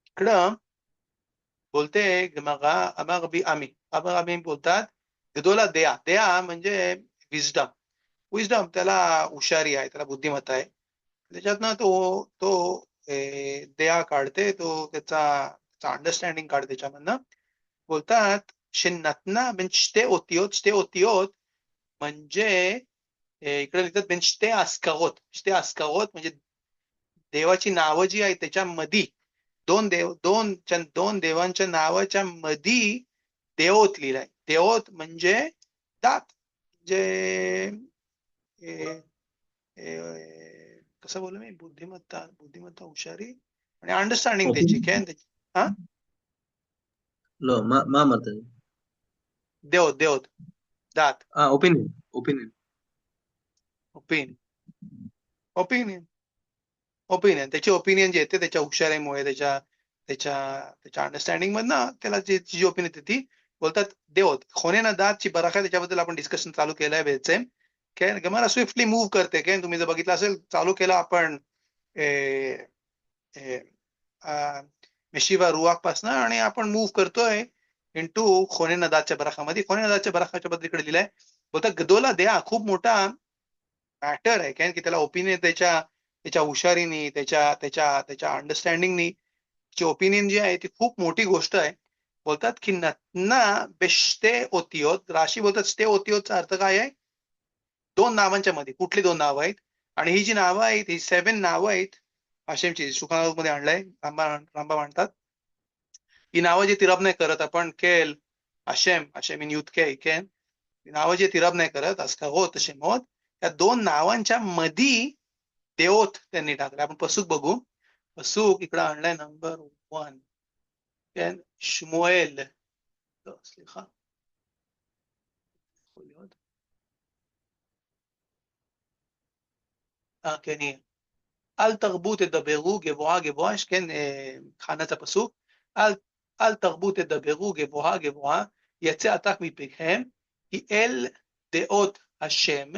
इकडं बोलते गमारा अमर रबी आमी. अमर आमी बोलतात गदोला दया म्हणजे विजडम. त्याला हुशारी आहे, त्याला बुद्धिमत्ता आहे, त्याच्यातनं तो दया काढते, तो त्याचा अंडरस्टँडिंग काढते त्याच्यामधनं. बोलतात नतना बेन शते ओतियोत म्हणजे इकडे लिहितात बेन शते अस्करोत म्हणजे देवाची नावं जी आहेत त्याच्यामध्ये दोन देवांच्या नावाच्या मधी देवोत लिहिलाय. देवोत म्हणजे दात, म्हणजे कसं बोलू मी, बुद्धिमत्ता हुशारी आणि अंडरस्टँडिंग त्याची काय त्याची. हा, Lo, ma martani. देवोत दात. Opinion. ओपिनियन त्याची ओपिनियन जे येते त्याच्या हुशारीमुळे, त्याच्या त्याच्या त्याच्या अंडरस्टँडिंग मधनं त्याला जी ओपिनियन येते ती बोलतात देवत. खोने ना दातची बराख आहे, त्याच्याबद्दल आपण डिस्कशन चालू केलंय बेसेम. काय गमारा स्विफ्टली मूव्ह करते काय, तुम्ही जर बघितलं असेल चालू केलं आपण मेशिवा रुवाक पासन आणि आपण मूव्ह करतोय इंटू खोने नदाच्या बराखामध्ये. खोने नदाच्या बराखाच्या बद्दल इकडे लिहिलंय. बोलतात गदोला द्या खूप मोठा मॅटर आहे काय, की त्याला ओपिनियन त्याच्या हुशारीनी, त्याच्या अंडरस्टँडिंगनी ओपिनियन जी आहे ती खूप मोठी गोष्ट आहे. बोलतात की नतना बेश्ते ओतियोत, राशी बोलतात स्ते ओतियोतचा अर्थ काय आहे, दोन नावांच्या मध्ये. कुठली दोन नावं आहेत, आणि ही जी नावं आहेत ही 7 नावं आहेत हशेमची. शुकानात मध्ये आणलंय, रामबा मांडतात ही नावं जी तिरब नाही करत आपण, केल हशेम इन युथ के नावं जे तिरब नाही करत अस्कारोत शेमोत, या दोन नावांच्या मधी देवोत त्यांनी टाकले. आपण पसूक बघू. पसूक इकडे आणलाय नंबर 1. शमुएल אל תרבו תדברו גבוהה גבוהה, כן, חנת הפסוק, אל תרבו תדברו גבוהה גבוהה, יצא עתק מפיכם, כי אל דעות השם,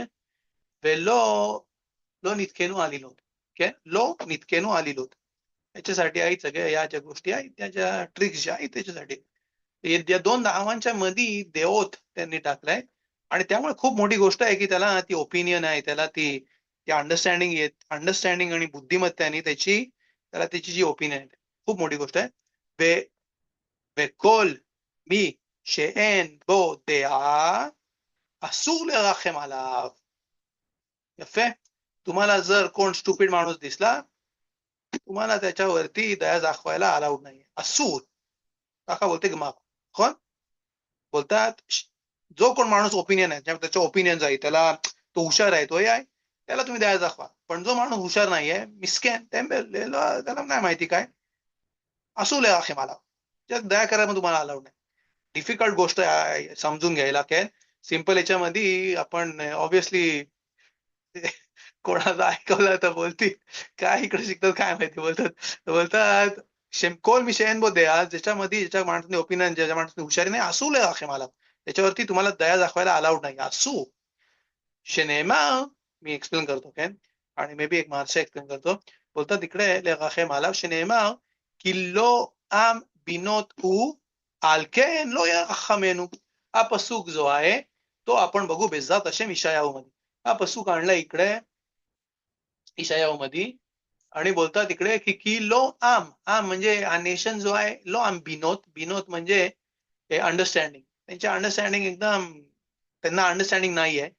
ולא נתקנו עלילות. כן, לא נתקנו עלילות. याच्यासाठी आहेत सगळ्या या ज्या गोष्टी आहेत, त्याच्या ट्रिक्स ज्या आहेत त्याच्यासाठी. या दोन नावांच्या मध्ये देवोत त्यांनी टाकलाय, आणि त्यामुळे खूप मोठी गोष्ट आहे की त्याला ती ओपिनियन आहे, त्याला ती अंडरस्टँडिंग आणि बुद्धिमत्तानी त्याला त्याची जी ओपिनियन आहे खूप मोठी गोष्ट आहे. וכל מי שאין בו דעה אסור לרחם עליו. יפה. तुम्हाला जर कोण स्टुपिड माणूस दिसला, तुम्हाला त्याच्यावरती दया दाखवायला अलाउड नाहीये, असूर. काका बोलते की माफ कोण बोलतात, जो कोण माणूस ओपिनियन आहे, त्याच्या ओपिनियन आहे, त्याला तो हुशार आहे, तो आहे, त्याला तुम्ही दया दाखवा. पण जो माणूस हुशार नाहीये, मिस्कॅन त्याला नाही माहिती काय, असू ले मला दया करायला तुम्हाला अलाउड नाही. डिफिकल्ट गोष्ट समजून घ्यायला. काय सिंपल याच्यामध्ये आपण ऑब्विसली कोणाला ऐकवलं तर बोलती काय इकडे शिकतात काय माहिती, बोलतात शेमकोल मी शेन बोलते आज ज्याच्या माणसाने ओपिनियन, ज्याच्या माणसाने हुशारी नाही, असू ले मला त्याच्यावरती तुम्हाला दया दाखवायला अलाउड नाही. असू शेनेमा, मी एक्सप्लेन करतो काय, आणि मे बी एक मार्शा एक्सप्लेन करतो. बोलतात इकडे लेखाखे मला शेनेमा किल्लो आम बिनोत उ आलकेन लो यरहमेनु. हा पसूक जो आहे तो आपण बघू बेजात अशेम इशायाहू मध्ये. हा पसूक आणला इकडे इशायाहू मध्ये, आणि बोलतात इकडे की लो आम म्हणजे हा नेशन जो आहे, लो आम बिनोत म्हणजे अंडरस्टँडिंग. त्यांच्या अंडरस्टँडिंग एकदम, त्यांना अंडरस्टँडिंग नाही आहे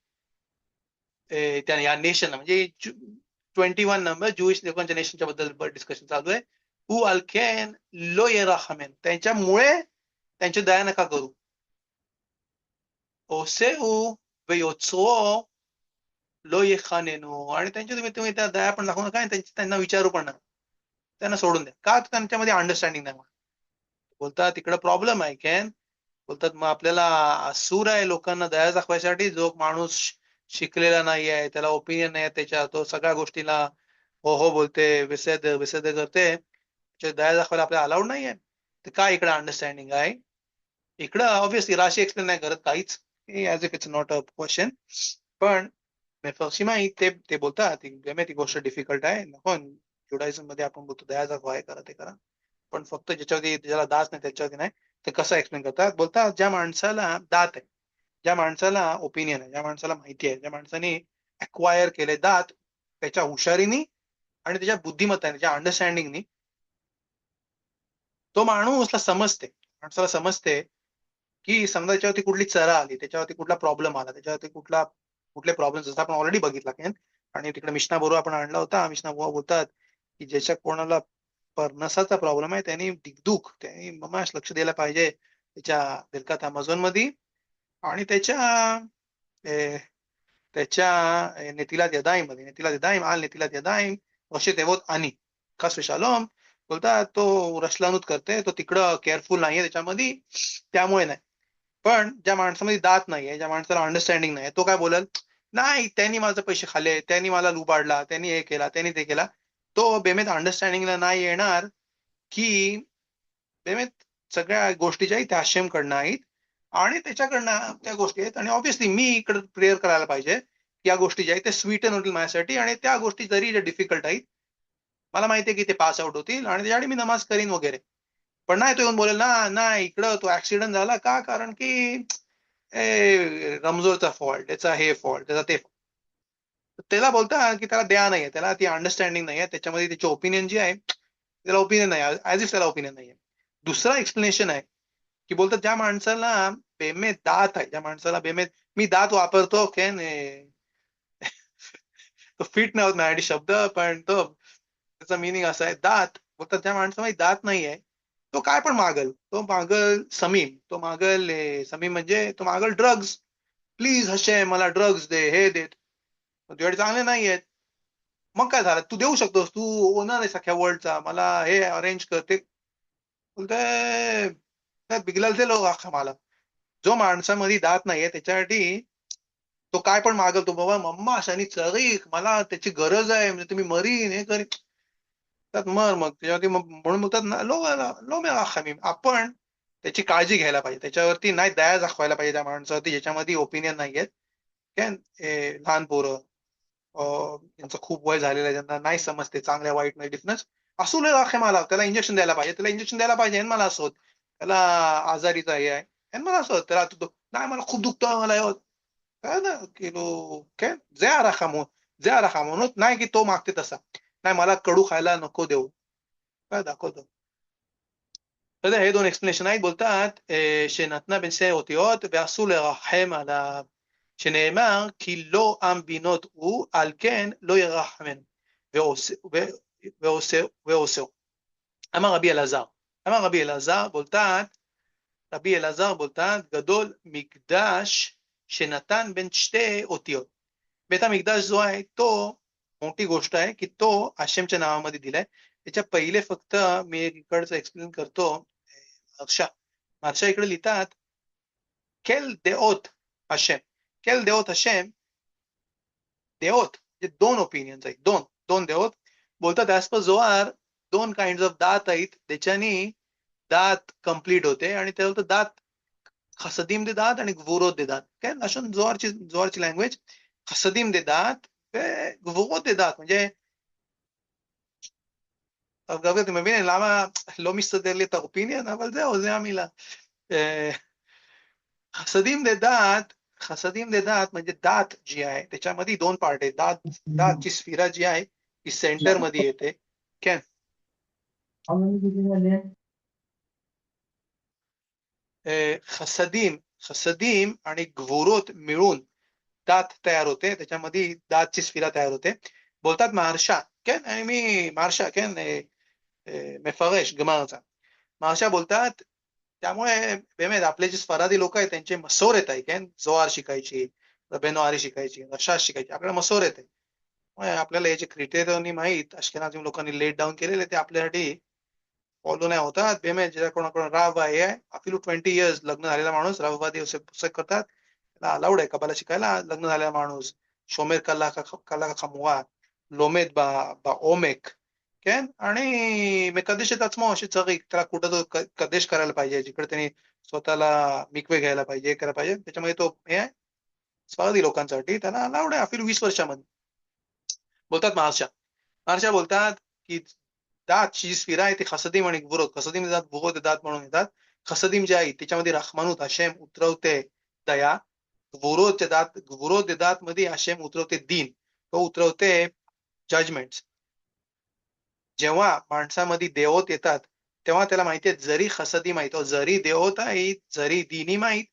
या नेशन म्हणजे 21 नंबर ज्यूइश लोकांच्या नेशनच्या बद्दल डिस्कशन चालू आहे. हु अल्केन लो येराहमेन, त्यांच्यामुळे त्यांची दया नका करू. ओसेऊ व योत्सो लो येखानेनो, आणि तुम्ही त्या दया पण दाखवू नका, त्यांना विचारू पण नका, त्यांना सोडून द्या. का त्यांच्यामध्ये अंडरस्टँडिंग नाही. बोलतात तिकडे प्रॉब्लेम आहे कॅन. बोलतात मग आपल्याला असूर आहे लोकांना दया दाखवायसाठी, जो माणूस शिकलेला नाही आहे, त्याला ओपिनियन नाही आहे त्याच्या, तो सगळ्या गोष्टीला हो बोलते, विसद करते, दया दाखवायला आपल्याला अलाउड नाही आहे. तर काय इकडे अंडरस्टँडिंग आहे इकडं? ऑब्व्हियसली राशी एक्सप्लेन नाही करत काहीच, as if it's not a question. पण ते बोलतात ती गोष्ट डिफिकल्ट आहे. नको जुडायझम मध्ये आपण बोलतो दया दाखवा, हे करा ते करा, पण फक्त ज्याला दास नाही त्याच्यावरती नाही. ते कसं एक्सप्लेन करतात? बोलतात ज्या माणसाला दात आहे, ज्या माणसाला ओपिनियन आहे, ज्या माणसाला माहिती आहे, ज्या माणसाने अक्वायर केले दात त्याच्या हुशारीनी आणि त्याच्या बुद्धिमत्ताने, त्याच्या अंडरस्टँडिंगनी तो माणूसला समजते, माणसाला समजते की समजा त्याच्यावरती कुठली चरा आली, त्याच्यावरती कुठला प्रॉब्लेम आला, त्याच्यावरती कुठले प्रॉब्लेम, जसं आपण ऑलरेडी बघितला की आणि तिकडे मिशना बरोबर आपण आणला होता. मिशना बुवा बोलतात की ज्याच्या कोणाला नसाचा प्रॉब्लेम आहे त्यांनी दिगदुख त्यांनी ममाश लक्ष द्यायला पाहिजे त्याच्या बिरकात अमेझॉन मध्ये आणि ए, त्याच्या नेतिलात यदाईम मध्ये, नेतिलात यदाईम आल नेतिलात यदाईम असे तेवत आणि खास शालोम बोलतात तो रसलानूत करते, तो तिकडं केअरफुल नाहीये त्याच्यामध्ये, त्यामुळे नाही. पण ज्या माणसामध्ये दात नाहीये, ज्या माणसाला अंडरस्टँडिंग नाही, तो काय बोलेल, नाही त्यांनी माझे पैसे खाल्ले, त्यांनी मला लुबाडला, त्यांनी हे केला, त्यांनी ते केला. तो बेमेत अंडरस्टँडिंगला नाही येणार की बेमेत सगळ्या गोष्टी ज्या आहेत त्या आशेमकडनं आहेत आणि त्याच्याकडनं त्या गोष्टी आहेत. आणि ऑब्व्हियसली मी इकडे प्रेयर करायला पाहिजे या गोष्टी ज्या आहेत त्या स्वीटन होतील माझ्यासाठी, आणि त्या गोष्टी जरी ज्या डिफिकल्ट आहेत मला माहिती आहे की ते पास आउट होतील आणि त्यासाठी मी नमाज करीन वगैरे. पण नाही, तो येऊन बोलेल ना नाही इकडं तो ऍक्सिडेंट झाला का, कारण की रमजोरचा फॉल्ट, त्याचा हे फॉल्ट, त्याचा ते fault. त्याला बोलता की त्याला द्या नाहीये, त्याला ती अंडरस्टँडिंग नाहीये, त्याच्यामध्ये त्याची ओपिनियन जी आहे त्याला ओपिनियन नाही, ऍज इफ त्याला ओपिनियन नाहीये. दुसरा एक्सप्लेनेशन आहे की बोलतात ज्या माणसाला बेमेत दात आहे, ज्या माणसाला बेमेत, मी दात वापरतो तो फिट नाही होत माझ्यासाठी शब्द, पण तो त्याचा मिनिंग असा आहे, दात बोलतात ज्या माणसामध्ये दात नाहीये तो काय पण मागल, तो मागल समीम, तो मागल समीम म्हणजे तो मागल ड्रग्ज, प्लीज हशे मला ड्रग्ज दे, हे देत, तुझ्याकडे चांगले नाहीयेत. मग काय झालं, तू देऊ शकतोस, तू ओनर आहे सख्या वर्ल्डचा, मला हे अरेंज करते, बोलतोय बिगलल ते लोक मला. जो माणसामध्ये दात नाहीये त्याच्यासाठी तो काय पण मागवतो, बाबा मम्मा अशानी चरीक मला त्याची गरज आहे, म्हणजे तुम्ही मरीन हे करीन, त्यात मर मग त्याच्यावरती मग म्हणून म्हणतात ना लो लो मे राखामीम. आपण त्याची काळजी घ्यायला पाहिजे, त्याच्यावरती नाही दया दाखवायला पाहिजे त्या माणसावरती ज्याच्यामध्ये ओपिनियन नाहीयेत. काय लहान पोरं यांचं खूप वय झालेलं आहे, त्यांना नाही समजते चांगल्या वाईट मध्ये डिफरन्स, असू नये राखे मला, त्याला इंजेक्शन द्यायला पाहिजे, त्याला इंजेक्शन द्यायला पाहिजे मला असोत, त्याला आजारीचा हे आहे आणि मला असं त्याला नाही मला खूप दुखतं मला हे होत. काय ना किलो काय जे राखा म्हणून नाही की तो मागते तसा, नाही मला कडू खायला नको देऊ, काय दाखवतो. तर हे दोन एक्सप्लेनेशन आहेत. बोलतात שנתנה בין שתי אותיות ואסור לרחם עליו, שנאמר כי לא עם בינות הוא על כן לא ירחמנו ועושהו. אמר רבי אלעזר, רבי אלעזר बोलतात גדול מקדש שנתן בין שתי אותיות. בית המקדש जो आहे तो मोठी गोष्ट आहे की तो आशेमच्या नावामध्ये दिलाय. त्याच्या पहिले फक्त मी एक इकडचं एक्सप्लेन करतो. मार्शा इकडे लिहितात केल देओत हशेम, केल देओत हशेम, देओत म्हणजे दोन ओपिनियन्स आहेत, दोन दोन देओत. बोलतात ऍज पर जोआर दोन काइंड ऑफ दात आहेत, त्याच्यानी दात कम्प्लीट होते आणि ते बोलतात दात खसदीम दे दात आणि गवुरोत दे दात. काय असून जोआरची लँग्वेज חסדים דדת וגבורות דדת, म्हणजे אגב אתם מבינים למה לא מסתדר לי את האופיניון, אבל זהו, זה המילה. חסדים דדת, חסדים דדת म्हणजे दात जी आहे त्याच्यामध्ये दोन पार्ट आहे. दातची स्फिरा जी आहे ती सेंटर मध्ये येते. काय खसदीम आणि गवुरोत मिळून दात तयार होते, त्याच्यामध्ये दातची स्फिरा तयार होते. बोलतात महारशा, כן, आणि मी महारशा, כן, मफरेश गमारचा महारशा बोलतात. त्यामुळे बेमेद आपले जे स्फरादी लोक आहेत त्यांचे मसोरत आहे, काय जोआर शिकायची, बेनवारी शिकायची, रशाद शिकायची, आपल्याला मसोरत आहे. आपल्याला याचे क्रिटेरियन माहीत अश्केनाझी लोकांनी लेट डाऊन केलेले ते आपल्यासाठी फॉलो नाही होतात. बेमेद ज्या कोणाकोणा राव आहे अपिलू 20 इयर्स लग्न झालेला माणूस राववादी पुस्तक करतात, त्याला अलाउड आहे कबाला शिकायला. लग्न झालेला माणूस शोमेर कला का खमुआ लोमेद बा ओमेक, כן, आणि कदेश עצמו अशी चरीक, त्याला कुठं तो कदेश करायला पाहिजे, जिकडे त्यांनी स्वतःला मिकवे घ्यायला पाहिजे, करायला पाहिजे, त्याच्यामध्ये तो हे आहे स्फारदी लोकांसाठी त्याला अलाउड आहे अपिलू 20 वर्षामध्ये. बोलतात महारशा बोलतात की दातची जी स्फिरा आहे ती खसदीम आणि गवुरोत, खसदीम देतात गवुरोत देतात म्हणून येतात. खसदीम जे आहे त्याच्यामध्ये रखमानूत हशेम उतरवते दया, गवुरोत देतात मध्ये हशेम उतरवते दीन, तो उतरवते जजमेंट. जेव्हा माणसामध्ये देवत येतात तेव्हा त्याला माहिती आहे जरी खसदी माहित जरी देवत आहे जरी दिनी माहित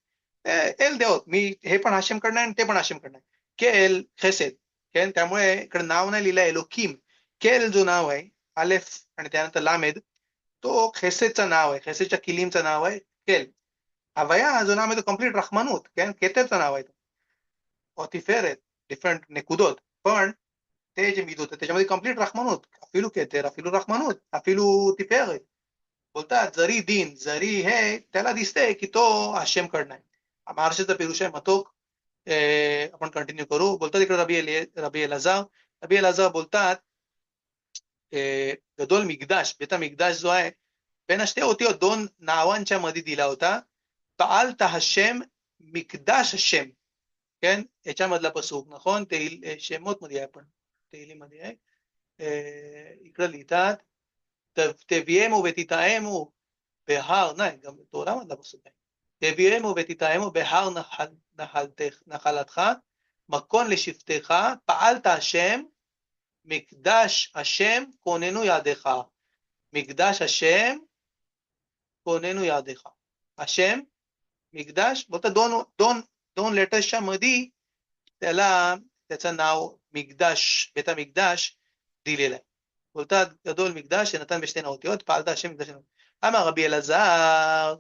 एल देवत मी हे पण हाशेम कडनं आहे आणि ते पण हाशेम कडनं आहे. केल खेसेद केल त्यामुळे इकडे नाव नाही लिहिलंय एलोकीम. केल जो नाव आहे आलेफ आणि त्यानंतर लामेद तो खेसेदचं नाव आहे खेसेदच्या किलीमचं नाव आहे केल. हवया जो नाव आहे तो कम्प्लीट रखमानूत केतेचं नाव आहे ऑतिफेरेत डिफरंट नेकुदोत पण ते जे मीद होतं त्याच्यामध्ये कम्प्लीट रखमानूत अफिलू केतेर अफिलू रखमानूत अफिलू तिफेरेत बोलतात जरी दिन जरी हे त्याला दिसतंय की तो हाशेम कडनं आहे. महाराष्ट्राचा पेरुष आहे मतोक आपण कंटिन्यू करू बोलतात इकडे रबी एलाझा बोलतात गदोल मिगदाश बेता मिगदाश जो आहे बेनस ते होती दोन नावांच्या मध्ये दिला होता ताल हशेम मिकदाश हशेम כן याच्यामधला पसूक נכון शेमोत मध्ये आहे आपण तेलीमध्ये आहे इकडे लिहितात תביאמו ותטעמו בהר नाही גם תורה מधला पसूक आहे תביאמו ותטעמו בהר נחלתך מקום לשבטך פעלת השם מקדש השם כוננו ידיך מקדש השם כוננו ידיך השם מקדש बोलता दोन लेटर्सच्या मध्ये त्याला त्याचं नाव मिगदाश बेता मिगदाश दिलेलं आहे बोलतात गदोल मिगदाश שנתן בשתי האותיות פעלת השם מקדש אמר רבי אלעזר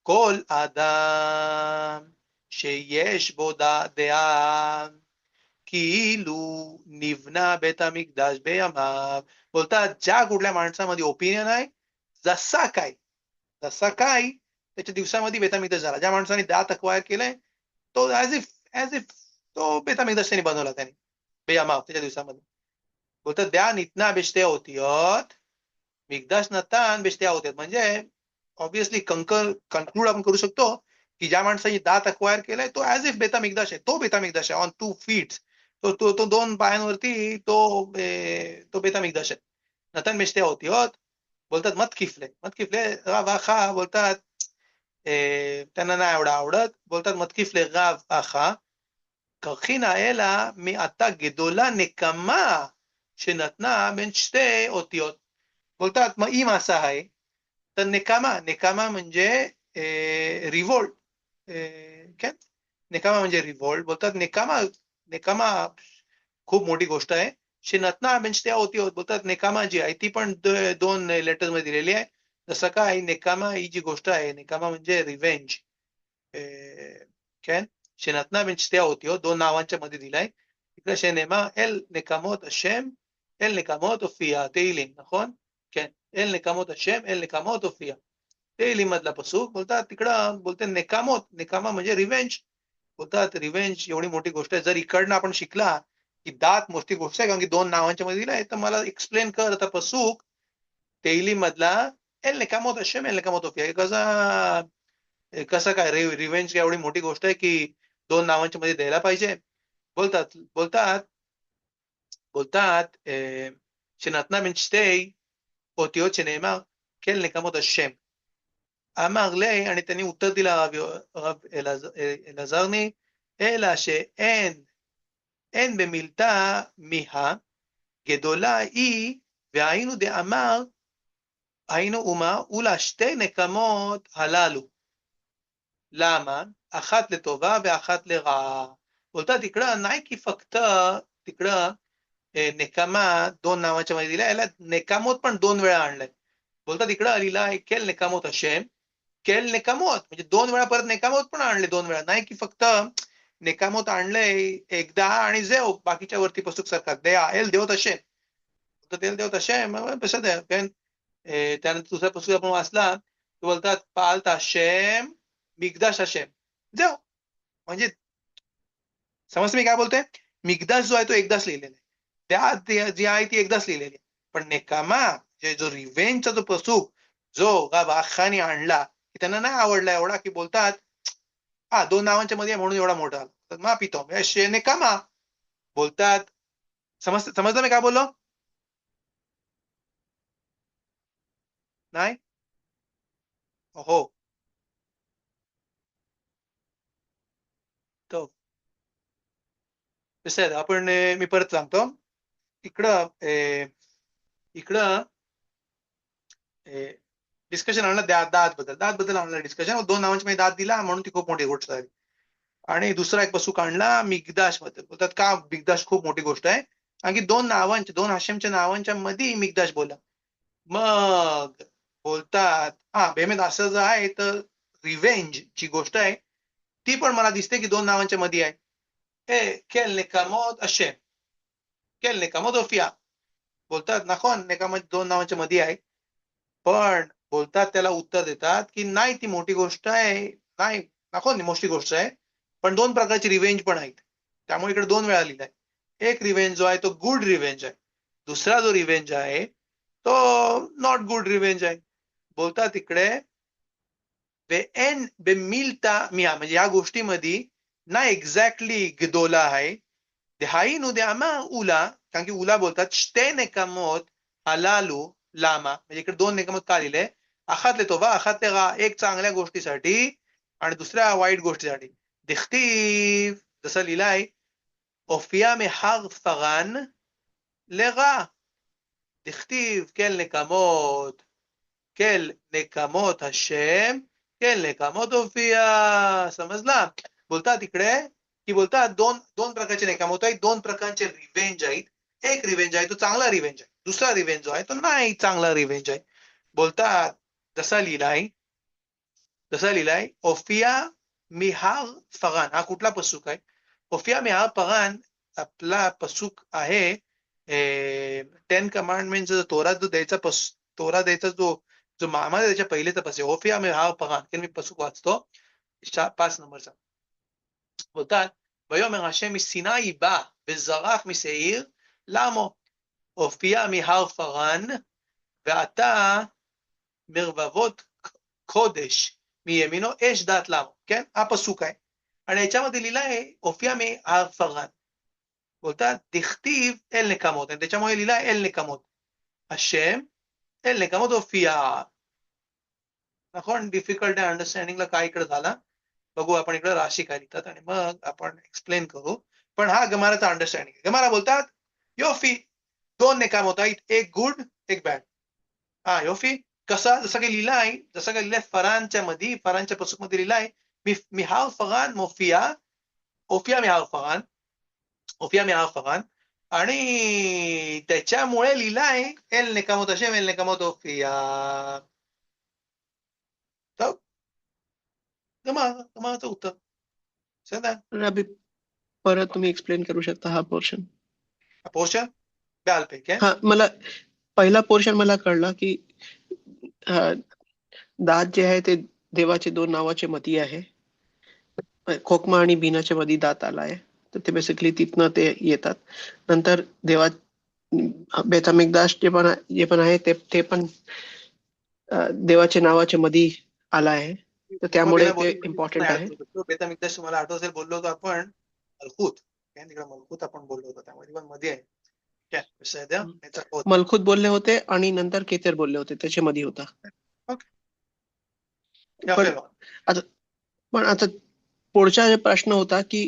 כל אדם שיש בו דעה כאילו נבנה בית המקדש בימיו बोलतात ज्या कुठल्या माणसामध्ये ओपिनियन आहे जसा काय त्याच्या दिवसामध्ये बेतामिकदाश झाला ज्या माणसाने दात अक्वायर केलंय तो ऍज इफ तो बेतामिकदाश त्यांनी बनवला त्याने बेयमाव त्याच्या दिवसामध्ये बोलतात द्या नितना बेशते होतीयत मिकदाश नतान बेशते होत्यात म्हणजे ऑब्विसली कन्क्लूड आपण करू शकतो की ज्या माणसाने दात अक्वायर केलाय तो ऍज इफ बेतामिकदाश आहे तो बेतामिकदाश आहे ऑन 2 फीट तो दोन पायांवरती तो बेतामिकदाश आहे नतान बेशते होतीयत बोलतात मत किफले राव आखा बोलतात त्यांना नाही एवढं आवडत बोलतात मतकिफले राव आखा कखिना एला मी आता गेदोला नेकमा שנתנה בין שתי אותיות बोलतात मग אם असं आहे तर नेकामा म्हणजे रिव्होल्ट काय नेकामा म्हणजे रिव्होल्ट बोलतात नेकामा खूप मोठी गोष्ट आहे शेनतना बेंच त्या होती बोलतात नेकामा जी आहे ती पण दोन लेटर मध्ये दिलेली आहे जसं काय नेकामा ही जी गोष्ट आहे नेकामा म्हणजे रिव्हेंज כן שנתנה בין שתי האותיות दोन नावांच्या मध्ये दिलाय इकडे שנאמר אל נקמות השם אל נקמות הופיע תהילים נכון כן אל נקמות השם אל नकामोत הופיע तहिलीम मधला पसूक बोलतात तिकडं बोलते नेकामा म्हणजे रिव्हेंज बोलतात रिव्हेंज एवढी मोठी गोष्ट आहे जर इकडनं आपण शिकला की दात मोठी गोष्ट आहे कारण की दोन नावांच्या मध्ये दिलाय तर मला एक्सप्लेन कर आता पसूक तहिलीम मधला एल नकामोत हशेम एल नकामोत होफिया कसं काय रिव्हेंज एवढी मोठी गोष्ट आहे की दोन नावांच्या मध्ये द्यायला पाहिजे बोलतात שנתנה בין שתי אותיות שנאמר כן נקמות השם אמר לי आणि त्यांनी उत्तर दिला רב אלעזרני אלא שאין במילתא מיהה גדולה היא והיינו דאמר היינו אומה אולה שתי נקמות הללו למה אחת לטובה ואחת לרעה बोलतात तिकडं नाही की फक्त तिकडं नेकामा दोन नावाच्या मध्ये दिल्या याला नेकामोत पण दोन वेळा आणलाय बोलतात इकडं आलेला केल नेकामोत हशेम केल नेकामोत म्हणजे दोन वेळा परत नेकामोत पण आणले दोन वेळा नाही की फक्त नेकामोत आणलंय एकदा आणि जेव बाकीच्या वरती पसूक सरकार दया एल देवत हशेम तेल देवत हशेम कसं द्या त्यानंतर दुसऱ्या पसूक आपण वाचला तो बोलतात पालत हशेम मिगदाश हशेम जेव म्हणजे समजते मी काय बोलतोय मिगदाश जो आहे तो एकदाच लिहिलेला आहे त्या जी आहे ती एकदाच लिहिलेली आहे पण नेकामा जो रिव्हेंजचा जो पसूक जो वाखाने आणला की त्यांना नाही आवडला एवढा की बोलतात दोन नावांच्या मध्ये म्हणून एवढा मोठा तर मा पितो नेकामा बोलतात समजलं मी काय बोललो नाही हो तो आपण मी परत सांगतो इकडं डिस्कशन आणलं दात बद्दल आणलं डिस्कशन. 2 नावांची मध्ये दात दिला म्हणून ती खूप मोठी गोष्ट झाली. आणि दुसरा एक पसूक आणला मिगदाश बद्दल. बोलतात का मिगदाश खूप मोठी गोष्ट आहे, कारण की 2 हाशेमच्या नावांच्या मध्ये मिगदाश बोला. मग बोलतात बेमेत असं जर आहे तर रिव्हेंज ची गोष्ट आहे ती पण मला दिसते की 2 नावांच्या मध्ये आहे. केल नेकामोत अशेम, केल नेकामोत ओफिया. बोलतात नाखोन नेकामोत 2 नावांच्या मध्ये आहे, पण बोलतात त्याला उत्तर देतात की नाही ती मोठी गोष्ट आहे, नाही नाखोन मोठी गोष्ट आहे, पण 2 प्रकारची रिव्हेंज पण आहेत. त्यामुळे इकडे 2 वेळा लिहिलाय. एक रिव्हेंज जो आहे तो गुड रिव्हेंज आहे, दुसरा जो रिव्हेंज आहे तो नॉट गुड रिव्हेंज आहे. बोलतात इकडे बेएन बेमिल्ता मिया, म्हणजे या गोष्टीमध्ये ना एक्झॅक्टली गदोला आहे. देहाईनु देआमा उला, कारण की उला बोलतात श्ते नेकामोत हलालू लामा, म्हणजे इकडे 2 नेकामोत का लिहिले, अखातले तोबा अखातले रा, एक चांगल्या गोष्टीसाठी आणि दुसऱ्या वाईट गोष्टीसाठी. दिखतीव जसं लिहिलं आहे ओफिया में हर फगान लेगा, दिखतीव केल नेकामोत, केल नेकामोत हशेम, केल नेकामोत ओफिया. समजला? बोलतात इकडे की बोलतात 2 प्रकारचे नेकामोत आहेत, 2 प्रकारचे रिव्हेंज आहेत. एक रिव्हेंज आहे तो चांगला रिव्हेंज आहे, दुसरा रिव्हेंज जो आहे तो नाही चांगला रिव्हेंज आहे. बोलतात जसा लिहिलाय ओफिया मिहार फगान. हा कुठला पसूक आहे? ओफिया मिहार फगान आपला पसूक आहे 10 कमांडमेंट तोरा जो द्यायचा तोरा द्यायचा जो मामा त्याच्या पहिलेचा पसूक ओफिया मिहार फगान. मी पसूक वाचतो 5 नंबरचा. बोलतात ויאמר השם מסיני בא וזרח משעיר למו הופיע מהר פרן ועתה מרבבות קודש מימינו אש דת למו. כן? हा पसूक आहे आणि याच्यामध्ये लिहिलं आहे הופיע מהר פרן. बोलतात दिखतीव एल नेकामोत, आणि त्याच्यामुळे लिहिलं आहे एल नेकामोत השם एल नेकामोत होफिया. נכון? डिफिकल्ट आहे अंडरस्टँडिंगला काय इकडे झाला बघू आपण इकडे राशी काय लिहितात आणि मग आपण एक्सप्लेन करू. पण हा गमाराचा अंडरस्टँडिंग आहे. गमारा बोलतात योफी 2 नेकामोत आहेत, एक गुड एक बॅड. योफी कसा जसं काही लिहिलं आहे, जसं काही लिहिलंय फरांच्या पसूक मध्ये लिहिलं आहे मिहार फगान मोफिया ओफिया मिहार फगान, ओफिया मिहार फगान, आणि त्याच्यामुळे लिहिलं आहे एल नेकामोत अशेम एल नेकामोत ओफिया. तर गमाराचं उत्तर समजा रबी परत तुम्ही एक्सप्लेन करू शकता हा पोर्शन? पोर्शन ब्याल पे काय हा, मला पहिला पोर्शन मला कळला की दात जे आहे ते देवाचे 2 नावाचे मती आहे. खोकमा आणि बिनाच्या मध्ये दात आलाय, तर ते बेसिकली तिथनं ते येतात. नंतर देवा बेतामिकदास जे पण आहे ते पण देवाच्या नावाच्या मध्ये आला आहे, तर त्यामुळे ते इम्पॉर्टंट आहे. बेतामिकदास तुम्हाला आठवत असेल बोललो होतो आपण मलखूत, तिकडे मलखूत आपण बोललो होतो, त्यामध्ये पण मध्ये आहे काय विषय द्या. मलखूत बोलले होते आणि नंतर केतर बोलले होते, त्याच्यामध्ये होता. पण आता पुढचा प्रश्न होता की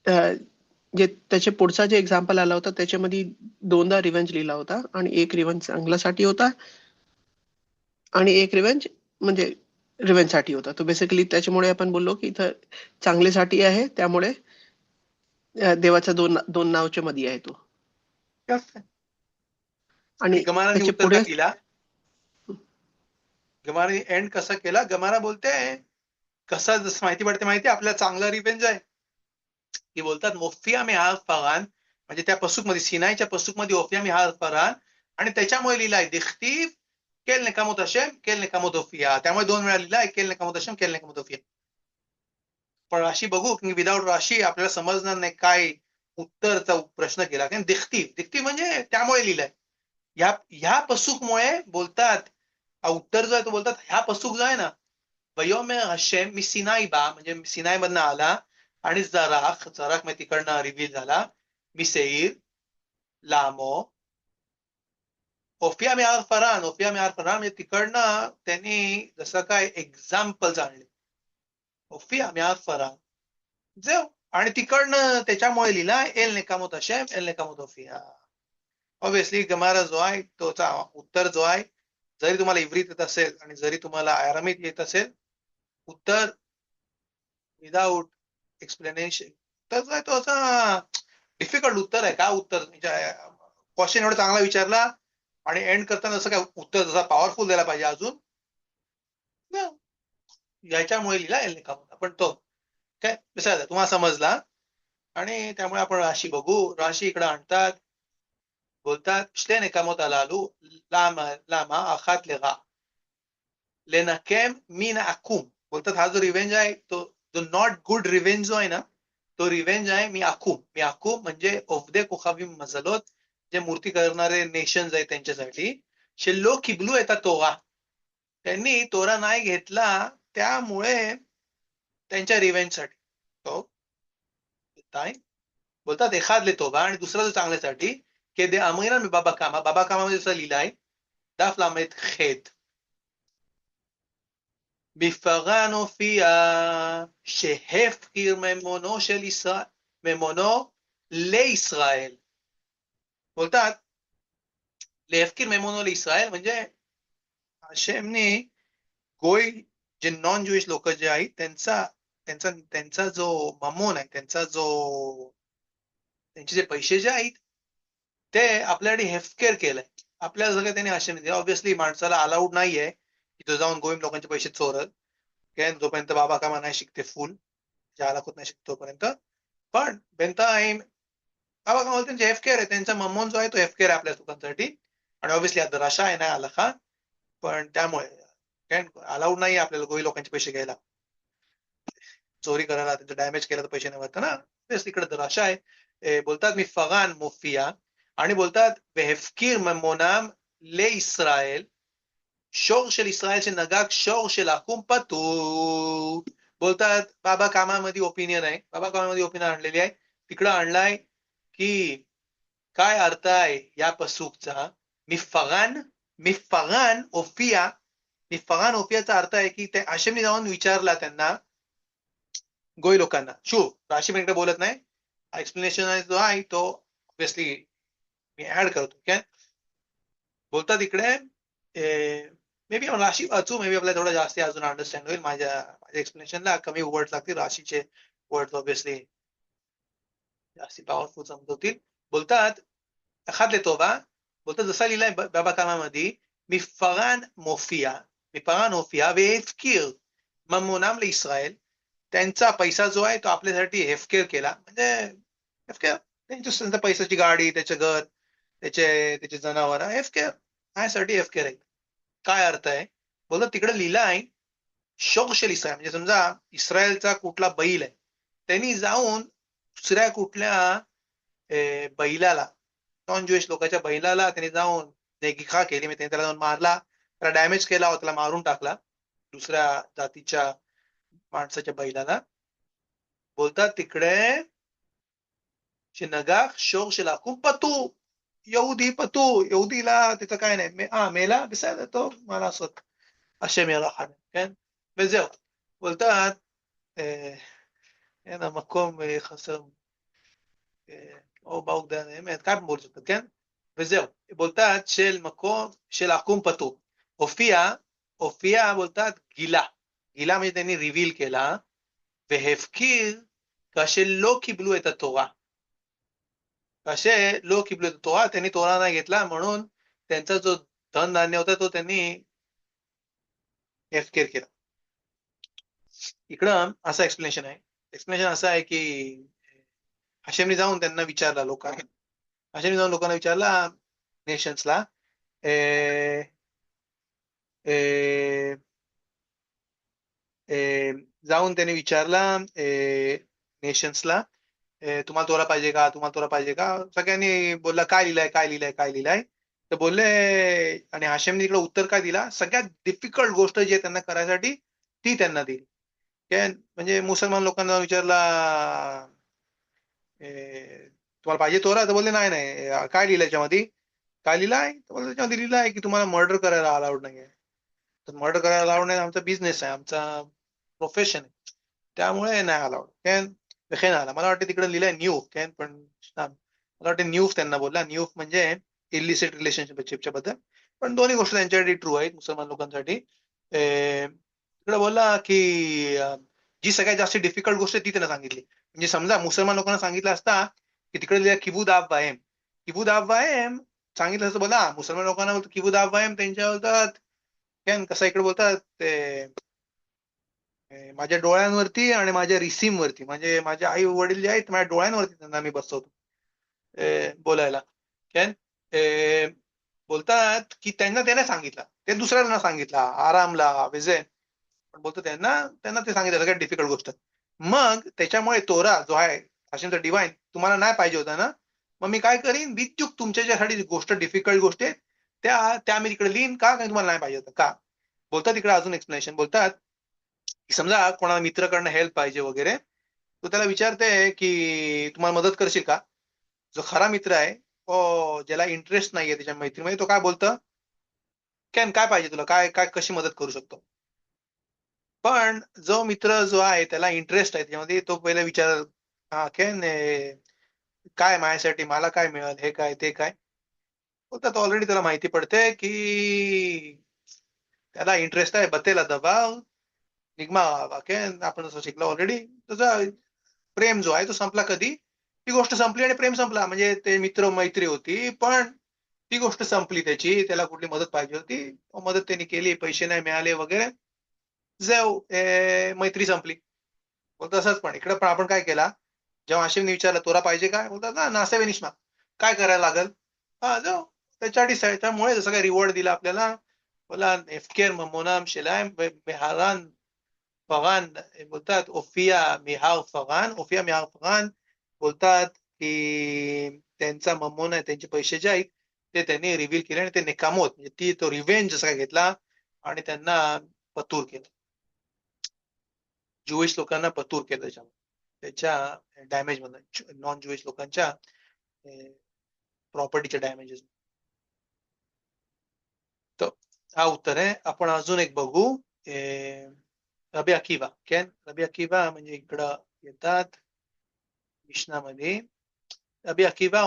जे त्याचे पुढचा जे एक्झाम्पल आला होता त्याच्यामध्ये 2दा रिव्हेंज लिहिला होता, आणि एक रिव्हेंज चांगल्यासाठी होता आणि एक रिव्हेंज म्हणजे रिव्हेंज साठी होता. तो बेसिकली त्याच्यामुळे आपण बोललो की इथं चांगल्यासाठी आहे, त्यामुळे देवाचा 2 नावाच्या मध्ये आहे तो. आणि त्याचे पुढे गमाराने एंड कसा केला? गमारा बोलते कसा जसं माहिती आपल्याला चांगला रिव्हेंज आहे की बोलतात मोफिया में हार फरान, म्हणजे त्या पसूक मध्ये सिनाईच्या पसूक मध्ये ओफिया में हार फरान, आणि त्याच्यामुळे लिहिलाय दिखतीव केल नेकामोत हशेम केल नेकामोत ओफिया. त्यामुळे 2 वेळा लिहिलाय केल नेकामोत हशेम केल नेकामोत ओफिया. पण राशी बघू की विदाऊट राशी आपल्याला समजणार नाही काय उत्तरचा प्रश्न केला. कारण दिखतीव म्हणजे त्यामुळे लिहिलाय ह्या पसूकमुळे. बोलतात उत्तर जो आहे तो बोलतात ह्या पसूक जो आहे ना वयोमे हशेम मी सिनाई बा, म्हणजे सिनाई मधनं आला आणि जराख म्हणजे तिकडनं रिव्हील झाला मिसेईर लामो ओफिया में हार फरान, ओफिया में हार फरान म्हणजे तिकडनं त्यांनी जसं काय एक्झाम्पल्स आणले ओफिया में हार फरान जेव, आणि तिकडनं त्याच्यामुळे लिहिला एल नेकामोत हशेम एल नेकामोत ओफिया. ऑब्विसली गमारा जो आहे तोचा उत्तर जो आहे जरी तुम्हाला इव्रित येत असेल आणि जरी तुम्हाला आरामीत येत असेल, उत्तर विदाउट एक्सप्लेनेशन, तर काय तो असा डिफिकल्ट उत्तर आहे. काय उत्तर क्वेश्चन एवढा चांगला विचारला आणि एंड करताना असं काय उत्तर जसा पॉवरफुल द्यायला पाहिजे अजून न, याच्यामुळे लिहिला एल का पण तो काय विसरला तुम्हाला समजला. आणि त्यामुळे आपण राशी बघू. राशी इकडे आणतात, बोलतात שתי נקמות הללו למה אחת לרע לנקם מן העקום. बोलतात हा जो रिव्हेंज आहे तो जो नॉट गुड रिव्हेंज जो आहे ना, तो रिव्हेंज आहे मी आकुम. मी आकुम म्हणजे ओफदे कोखाविम मजलोत, जे मूर्ती करणारे नेशन्स आहेत त्यांच्यासाठी. शेल्लो किबलू येतात तोरा, त्यांनी तोरा नाही घेतला त्यामुळे त्यांच्या रिव्हेंज साठी तो बोलतात एखाद लेतोबा आणि दुसरा जो चांगल्यासाठी की दे अमीरा मी बाबा कामा. बाबा कामामध्ये जसं लिहिलं आहे דף ל"ח בפרן הופיע שהפקיר ממונו של ישראל, ממונו לישראל. बोलतात להפקיר ממונו לישראל म्हणजे हशेमनी गोय जे नॉन ज्युइश लोक जे आहेत त्यांचा त्यांचा त्यांचा जो ममोन आहे, त्यांचा जो त्यांचे जे पैसे जे आहेत ते आपल्यासाठी हेफकेर केलंय. आपल्याला सगळं त्यांनी हशेम दिले. ऑब्व्हियसली माणसाला अलाउड नाहीये की तो जाऊन गोयम लोकांचे पैसे चोरत, काय जोपर्यंत बाबा कामा नाही शिकते फुल जालाखोत नाही शिकतो तोपर्यंत. पण बेंताईम बाबा कामा त्यांचे हेफकेर आहे, त्यांचा ममोन जो आहे तो हेफकेर आहे आपल्या लोकांसाठी. आणि ऑब्व्हियसली आता रशा आहे नाही आलखा, पण त्यामुळे काय अलाउड नाही आपल्याला गोई लोकांचे पैसे घ्यायला, चोरी करायला, त्यांचं डॅमेज केलं तर पैसे नाही वाटत ना. तेच तिकडे तर अशा आहे. बोलतात मी फगान मोफिया आणि बोलतात והפקיר ממונם לישראל, शोर של ישראל שנגג शोर של עקום פטור. बोलतात बाबा कामामध्ये ओपिनियन आहे, बाबा कामामध्ये ओपिनियन आणलेली आहे, तिकडं आणलाय की काय अर्थ आहे या पसूकचा. मिफगान ओफिया, मिफगान ओफियाचा अर्थ आहे की ते हशेमने जाऊन विचारला त्यांना गोय लोकांना. राशी पण इकडे बोलत नाही, एक्सप्लेनेशन जो आहे तो ऑब्व्हियसली मी ऍड करतो. काय बोलतात इकडे मे बी राशी वाचू, मे बी आपल्याला थोडं जास्त अजून अंडरस्टँड होईल. माझ्या एक्सप्लेनेशनला कमी वर्ड लागतील, राशीचे वर्ड ऑब्व्हियसली जास्ती पॉवरफुल समजवतील. बोलतात एखाद लेतो बा, बोलतात जसा लिहिलाय बाबा कामामध्ये मिफगान मोफिया वेफकीर ममोनाम लिस्रायल, त्यांचा पैसा जो आहे तो आपल्यासाठी हेफकेर केला. म्हणजे हेफकेर त्यांच्या पैशाची गाडी, त्याचे घर, त्याचे जनावर हेफकेर ह्यासाठी हेफकेर आहे. काय अर्थ आहे बोलतात तिकडे लिहिला आहे शोकशेल इस्रायल, म्हणजे समजा इस्रायलचा कुठला बैल आहे, त्यांनी जाऊन दुसऱ्या कुठल्या बैलाला, नॉन ज्युइश लोकांच्या बैलाला त्यांनी जाऊन नेगिखा केली, म्हणजे त्याला जाऊन मारला, त्याला डॅमेज केला, त्याला मारून टाकला दुसऱ्या जातीच्या माणसाच्या बैलाला. बोलतात तिकडे नगा शोर शेला खूप पतू पतू यहुदीला तिथं काय नाही मेला बिसायला तो मला असत असे मेला खाणे וזהו. बोलतात אין המקום חסר או באוגדן האמת, काय बोलू शकतात. כן וזהו. बोलतात של מקום של עקום פתור. הופיע बोलतात גילה म्हणजे त्यांनी रिव्हील केला. והפקיר כאשר לא קיבלו את התורה, कसे लो किबलू तोरा, त्यांनी तोरा नाही घेतला म्हणून त्यांचा जो धनधान्य होता तो त्यांनी हेफकेर केला. इकडं असं एक्सप्लेनेशन आहे. एक्सप्लेनेशन असं आहे की हशेमनी जाऊन त्यांना विचारला, हशेमनी जाऊन लोकांना विचारला नेशन्सला, जाऊन त्यांनी विचारला नेशन्सला तुम्हाला तोरा पाहिजे का, तुम्हाला तोरा पाहिजे का. सगळ्यांनी बोलला काय लिहिलंय. तर बोलले, आणि हशेमने इकडे उत्तर काय दिला, सगळ्यात डिफिकल्ट गोष्ट जी आहे त्यांना करायसाठी ती त्यांना दिली. म्हणजे मुसलमान लोकांना विचारला तुम्हाला पाहिजे तोरा, तर बोलले नाही काय लिहिलं याच्यामध्ये, काय लिहिलंय, तर बोलले त्याच्यामध्ये लिहिलं आहे की तुम्हाला मर्डर करायला अलाउड नाहीये. तर मर्डर करायला अलाउड नाही, आमचा बिझनेस आहे, आमचा प्रोफेशन आहे, त्यामुळे नाही अलाउड. खेळ आला मला वाटतं तिकडे लिहिलंय न्यूफ, पण मला वाटतं न्यूफ त्यांना बोलला. न्यूफ म्हणजे इलिसिट रिलेशनशिपच्या बद्दल. पण दोन्ही गोष्टी त्यांच्यासाठी ट्रू आहेत मुसलमान लोकांसाठी. तिकडे बोलला की जी सगळ्यात जास्त डिफिकल्ट गोष्ट आहे ती त्यांना सांगितली. म्हणजे समजा मुसलमान लोकांना सांगितलं असता की तिकडे किबूद आब वाहेम सांगितलं असतं, बोला मुसलमान लोकांना बोलतो किबूद आब वाहेम, त्यांच्या बोलतात कसं इकडे बोलतात ते माझ्या डोळ्यांवरती आणि माझ्या रिसीमवरती, म्हणजे माझे आई वडील जे आहेत माझ्या डोळ्यांवरती त्यांना मी बसवतो बोलायला. कॅन बोलतात की त्याने सांगितलं, ते दुसऱ्याला सांगितला आरामला विजय, पण बोलतो त्यांना ते सांगितलं सगळ्यात डिफिकल्ट गोष्ट. मग त्याच्यामुळे तोरा जो आहे हॅशमचा डिवाइन तुम्हाला नाही पाहिजे होता ना, मग मी काय करीन बिचूक तुमच्यासाठी गोष्ट डिफिकल्ट गोष्टी आहेत त्या मी तिकडे लिहिन का, कारण तुम्हाला नाही पाहिजे होतं का. बोलतात तिकडे अजून एक्सप्लेनेशन बोलतात की समजा कोणाला मित्राकडनं हेल्प पाहिजे वगैरे, तो त्याला विचारते की तुम्हाला मदत करशील का. जो खरा मित्र आहे ज्याला इंटरेस्ट नाहीये त्याच्या मैत्रीमध्ये, तो काय बोलतं काय पाहिजे तुला, काय काय कशी मदत करू शकतो. पण जो मित्र जो आहे त्याला इंटरेस्ट आहे त्याच्यामध्ये, तो पहिला विचार हा काय माझ्यासाठी मला काय मिळेल, हे काय ते काय. बोलतात ऑलरेडी त्याला माहिती पडते की त्याला इंटरेस्ट आहे बतेला दबाव निगमा आपण जसं शिकलो ऑलरेडी. त्याचा प्रेम जो आहे तो संपला कधी, ती गोष्ट संपली आणि प्रेम संपला. म्हणजे ते मित्र मैत्री होती पण ती गोष्ट संपली त्याची, त्याला कुठली मदत पाहिजे होती, मदत त्यांनी केली, पैसे नाही मिळाले वगैरे, जाऊ मैत्री संपली. बोलतो तसंच पण इकडे पण आपण काय केला, जेव्हा आशिमने विचारलं तोरा पाहिजे काय, बोलतात ना नासे विनिष्मा, काय करायला लागल, हा जाऊ त्याच्यासाठी, त्यामुळे जसं काय रिवॉर्ड दिला आपल्याला. बोला एफकेर मोनाम शेलाम मेहारान फगान, बोलतात ओफिया मिहार फगान, बोलतात की त्यांचा ममोना आहे, त्यांचे पैसे जे आहेत ते त्यांनी रिव्हील केले आणि ते निकामोत म्हणजे तो रिव्हेंज जसा घेतला आणि त्यांना पतूर केलं, ज्युईश लोकांना पतूर केलं त्याच्या डॅमेज मधून, नॉन ज्युईश लोकांच्या प्रॉपर्टीच्या डॅमेजेस. तर हा उत्तर आहे. आपण अजून एक बघू, रबी अकिवा. रबी अकिवा म्हणजे इकडं येतात मिशनामध्ये. रबी अकिवा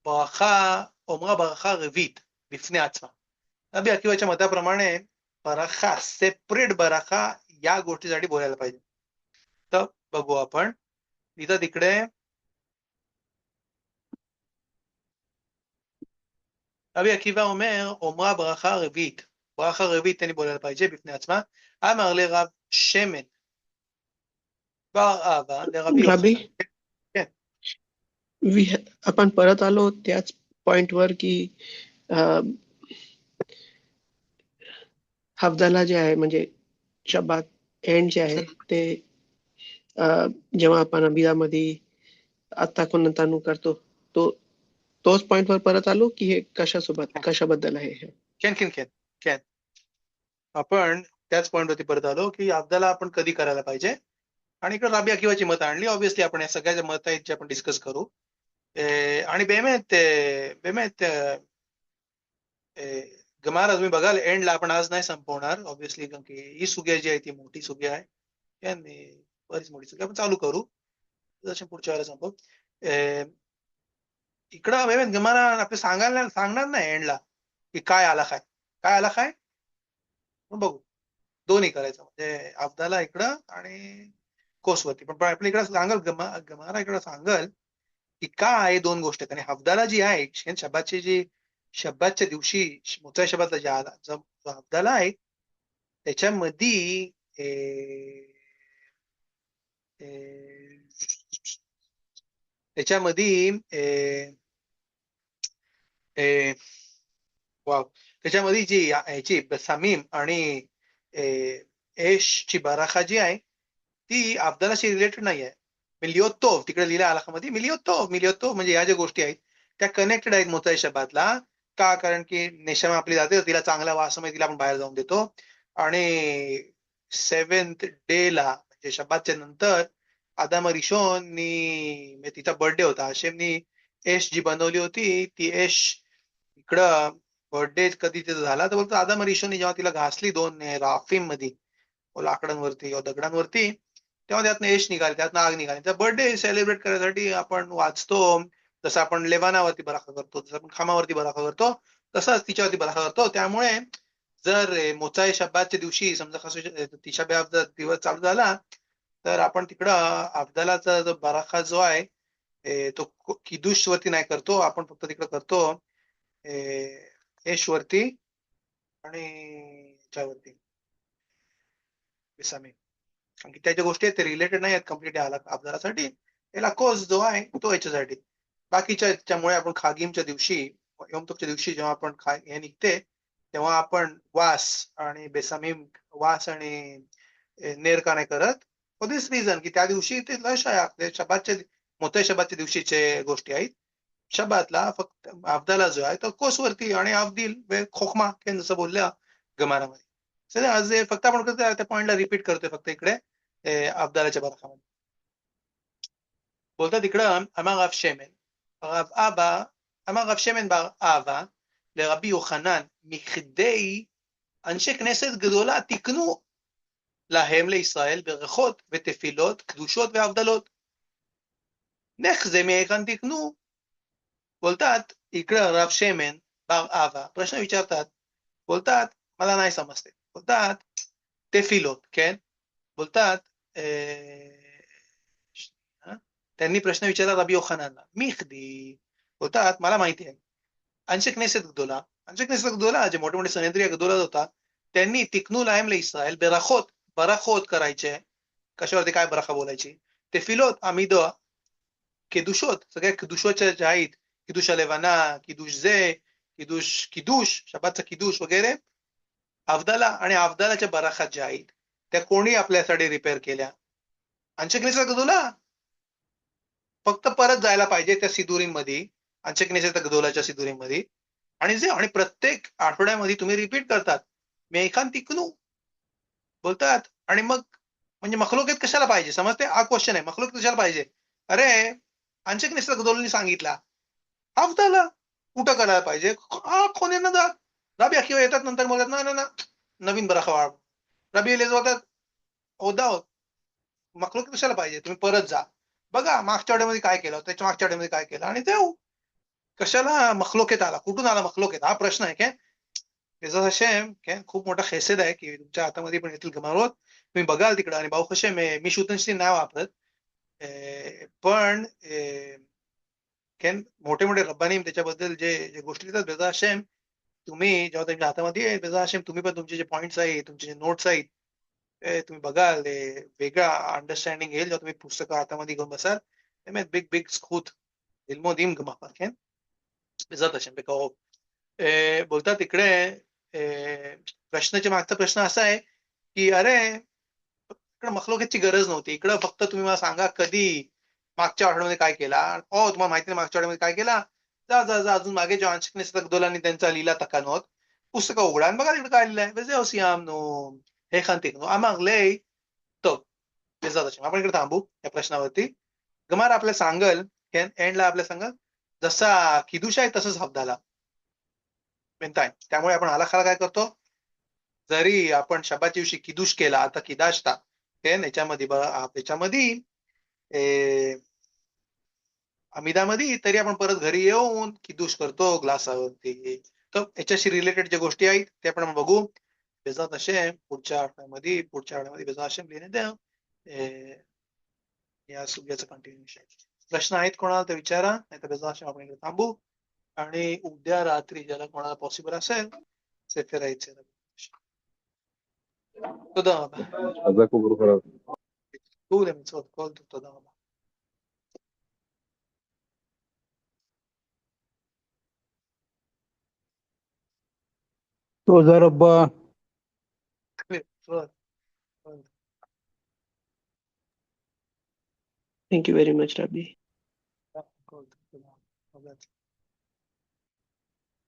ברכה רביעית בפני עצמה. रबी अकिवाच्या मताप्रमाणे बराखा, सेपरेट बराखा या गोष्टीसाठी बोलायला पाहिजे. तर बघू आपण इथं तिकडे रबी अकिवा אומרה ברכה רביעית, ברכה רביעית त्यांनी बोलायला पाहिजे בפני עצמה. אמר לרב שמן בר אבא לרבי रबी יוחנן. आपण परत आलो त्याच पॉइंटवर की हफ्दाला जे आहे म्हणजे शब्बात एंड जे आहे ते जेव्हा आपण अबिदामध्ये आता कोणतानु करतो तोच पॉइंटवर परत आलो की हे कशाबद्दल आहे. केन आपण त्याच पॉइंटवरती परत आलो की अब्दाला आपण कधी करायला पाहिजे, आणि इकडे रबी अकिवाची मत आणली. ऑब्व्हियसली आपण या सगळ्या मत आहेत जे आपण डिस्कस करू. आणि बेमेत गमारा तुम्ही बघाल एंडला, आपण आज नाही संपवणार ऑब्व्हियसली, कारण की ही सुग्या जी आहे ती मोठी सुग्या आहे, बरीच मोठी सुग्या. आपण चालू करू जसे पुढच्या वेळेला संपव. इकडं बेमेत गमारा आपले सांगणार नाही एंडला की काय आला काय बघू, दोन्ही करायचं म्हणजे अब्दाला इकडं आणि कोसवरती. पण आपल्या इकडं सांगाल गमारा इकडं सांगाल की काय दोन गोष्टी आहेत. आणि हफ्दाला जी आहे शब्दाच्या दिवशी मोठ्या शब्दातला जो हफ्दाला आहे त्याच्यामध्ये त्याच्यामध्ये जी ह्याची समीम आणि एशची बराखा जी आहे ती अब्दालाशी रिलेटेड नाही आहे. मिलियोतोव तिकडे लिहिल्या आलाखामध्ये मिलियोतोव म्हणजे या ज्या गोष्टी आहेत त्या कनेक्टेड आहेत मोत्या शब्दातला का, कारण की नेशमा आपली जाते तिला चांगला वासमध्ये तिला आपण बाहेर जाऊन देतो. आणि 7th डेला म्हणजे शब्दाच्या नंतर आदाम रिशोननी तिचा बर्थडे होता, हशेमनी एश जी बनवली होती ती एश इकडं बर्थडे कधी तिचा झाला तर बोलतो आदाम रिशोनी जेव्हा तिला घासली 2 राफीम मध्ये लाकडांवरती किंवा दगडांवरती, तेव्हा त्यातनं यश निघाले, त्यातनं आग निघाली. त्या बर्थडे सेलिब्रेट करण्यासाठी आपण वाचतो जसं आपण लेवानावरती बराखा करतो, जसं आपण खामावरती बराखा करतो, तसंच तिच्यावरती बराखा करतो. त्यामुळे जर मोचाई शब्दाच्या दिवशी समजा तिशा बेआबचा दिवस चालू झाला, तर आपण तिकडं अफदालाचा जो बराखा जो आहे तो किदुश वरती नाही करतो, आपण फक्त तिकडं करतो एश वरती आणि याच्यावरती बेसामीम. कारण की त्या ज्या गोष्टी आहेत ते रिलेटेड नाही आहेत कम्प्लीट अफदालासाठी. याला कोस जो आहे तो याच्यासाठी. बाकीच्या त्यामुळे आपण खागीमच्या दिवशी, यम तोफच्या दिवशी जेव्हा आपण हे निघते, तेव्हा आपण वास आणि बेसामीम, वास आणि नेर का नाही करत. फॉर दिस रिझन की त्या दिवशी ते लश आहे शबातच्या मोठ्या शबातच्या दिवशीचे गोष्टी आहेत. शबातला फक्त अफदाला जो आहे तो कोसवरती आणि अफदिल खोखमा जसं बोलल्या गमारामध्ये. सर आज फक्त आपण करतो त्या पॉइंटला रिपीट करतोय फक्त इकडे अफदालाच्या बराखामध्ये. बोलतात इकडं אמר רב שמן, רב אבא, אמר רב שמן בר אבא לרבי יוחנן, מכדי אנשי כנסת גדולה תקנו להם לישראל ברכות ותפילות, קדושות והבדלות. נחזה מהיכן תקנו? बोलतात इकडं रब शेमेन बाग आवा प्रश्न विचारतात, बोलतात मला नाही समजते, बोलतात तेफिलोत, כן? बोलतात त्यांनी प्रश्न विचारला रबी योखानांना, मिखदी, बोलतात मला माहिती आहे. अंश कनेसेत गदोला, अंश कनेसेत गदोला जे मोठे मोठे सनेद्रिया गदोला होता, त्यांनी तिकनू लायम ले इस्रायल बेराखोत, बराखोत करायचे. कशावरती काय बराखा बोलायची? तेफिलोत आमिद किदुशोत, सगळ्या किदुशोच्या ज्या आहेत, किदुश लेवाना, किदुश किदुश शबातचा किदुश वगैरे, अफदाला आणि अफदालाच्या बराखात ज्या आहेत त्या कोणी आपल्यासाठी रिपेअर केल्या? अंश कनेसेत गदोला फक्त परत जायला पाहिजे त्या सिदुरीमध्ये, अंश कनेसेत गदोलाच्या सिदुरीमध्ये, आणि प्रत्येक आठवड्यामध्ये तुम्ही रिपीट करतात मेखान तिकनू, बोलतात. आणि मग म्हणजे मखलुकेत कशाला पाहिजे? समजते? हा क्वेश्चन आहे, मखलुकेत कशाला पाहिजे? अरे अंश कनेसेत गदोलांनी सांगितला अफदाला कुठं करायला पाहिजे? खोन्यांना जा. रबी अखिवा येतात नंतर बोलतात ना नवीन बराखा वाढ. रबी एलेज होतात होदा होत, मखलुकेत कशाला पाहिजे? तुम्ही परत जा, बघा मागच्या आठवड्यामध्ये काय केलं, त्याच्या मागच्या आठवड्यामध्ये काय केलं, आणि देऊ. कशाला मखलुकेत आला? कुठून आला मखलुकेत? हा प्रश्न आहे. बेजात हशेम खूप मोठा खेसेद आहे की तुमच्या हातामध्ये पण येतील गमारोत, तुम्ही बघाल तिकडं. आणि बाऊ हशेम मी शुतनशी नाही वापरत, पण मोठे मोठे रब्बानी त्याच्याबद्दल जे गोष्टी लिहितात, बेजा हशेम तुम्ही जेव्हा तुमच्या हातामध्ये बेजा हशेम तुम्ही पण तुमचे जे पॉइंट्स आहेत, तुमचे जे नोट्स आहेत, तुम्ही बघाल वेगळा अंडरस्टँडिंग येईल जेव्हा तुम्ही पुस्तकं हातामध्ये घेऊन बसाल. बिग बिग स्कूत इल्मोदीम गमापा बेजात हशेम बेकाओ. बोलतात इकडे प्रश्नाच्या मागचा प्रश्न असा आहे की अरे इकडे मखलुकेतची गरज नव्हती, इकडं फक्त तुम्ही मला सांगा कधी मागच्या आठवड्यामध्ये काय केला. तुम्हाला माहिती नाही मागच्या आठवड्यामध्ये काय केला? जा अजून मागे जेव्हा अंश कनेसेत गदोलांनी त्यांचा लिहिला तकानोत, पुस्तकं उघडा आणि बघा तिकडे काय लिहिलंय. बेजे ओसियाम नो हे खांतिक नो आमागले तो बेजात हशेम. आपण इकडे थांबू या प्रश्नावरती. गमार आपल्या सांगल एंडला आपल्या सांगल जसा किदुश आहे तसंच हफदाला बेनताय. त्यामुळे आपण आलाखाला काय करतो, जरी आपण शबाच्या दिवशी किदुश केला, आता किदाशता याच्यामध्ये अमिदामध्ये, तरी आपण परत घरी येऊन किदुश करतो ग्लासावरती. तर याच्याशी रिलेटेड ज्या गोष्टी आहेत ते आपण बघू बेजात हशेम पुढच्या आठवड्यामध्ये बेजात हशेम लिहिणे द्या या सुग्याचं कंटिन्युएशन. प्रश्न आहेत कोणाला तर विचारा, नाही तर बेजात हशेम आपण इकडे थांबू आणि उद्या रात्री ज्याला कोणाला पॉसिबल असेल ते फिरायचं. תודה רבה. חזק וברוך. תודה מצוות כל טוב, תודה רבה. תודה רבה. Thank you very much, Rabbi. כל טוב, תודה רבה.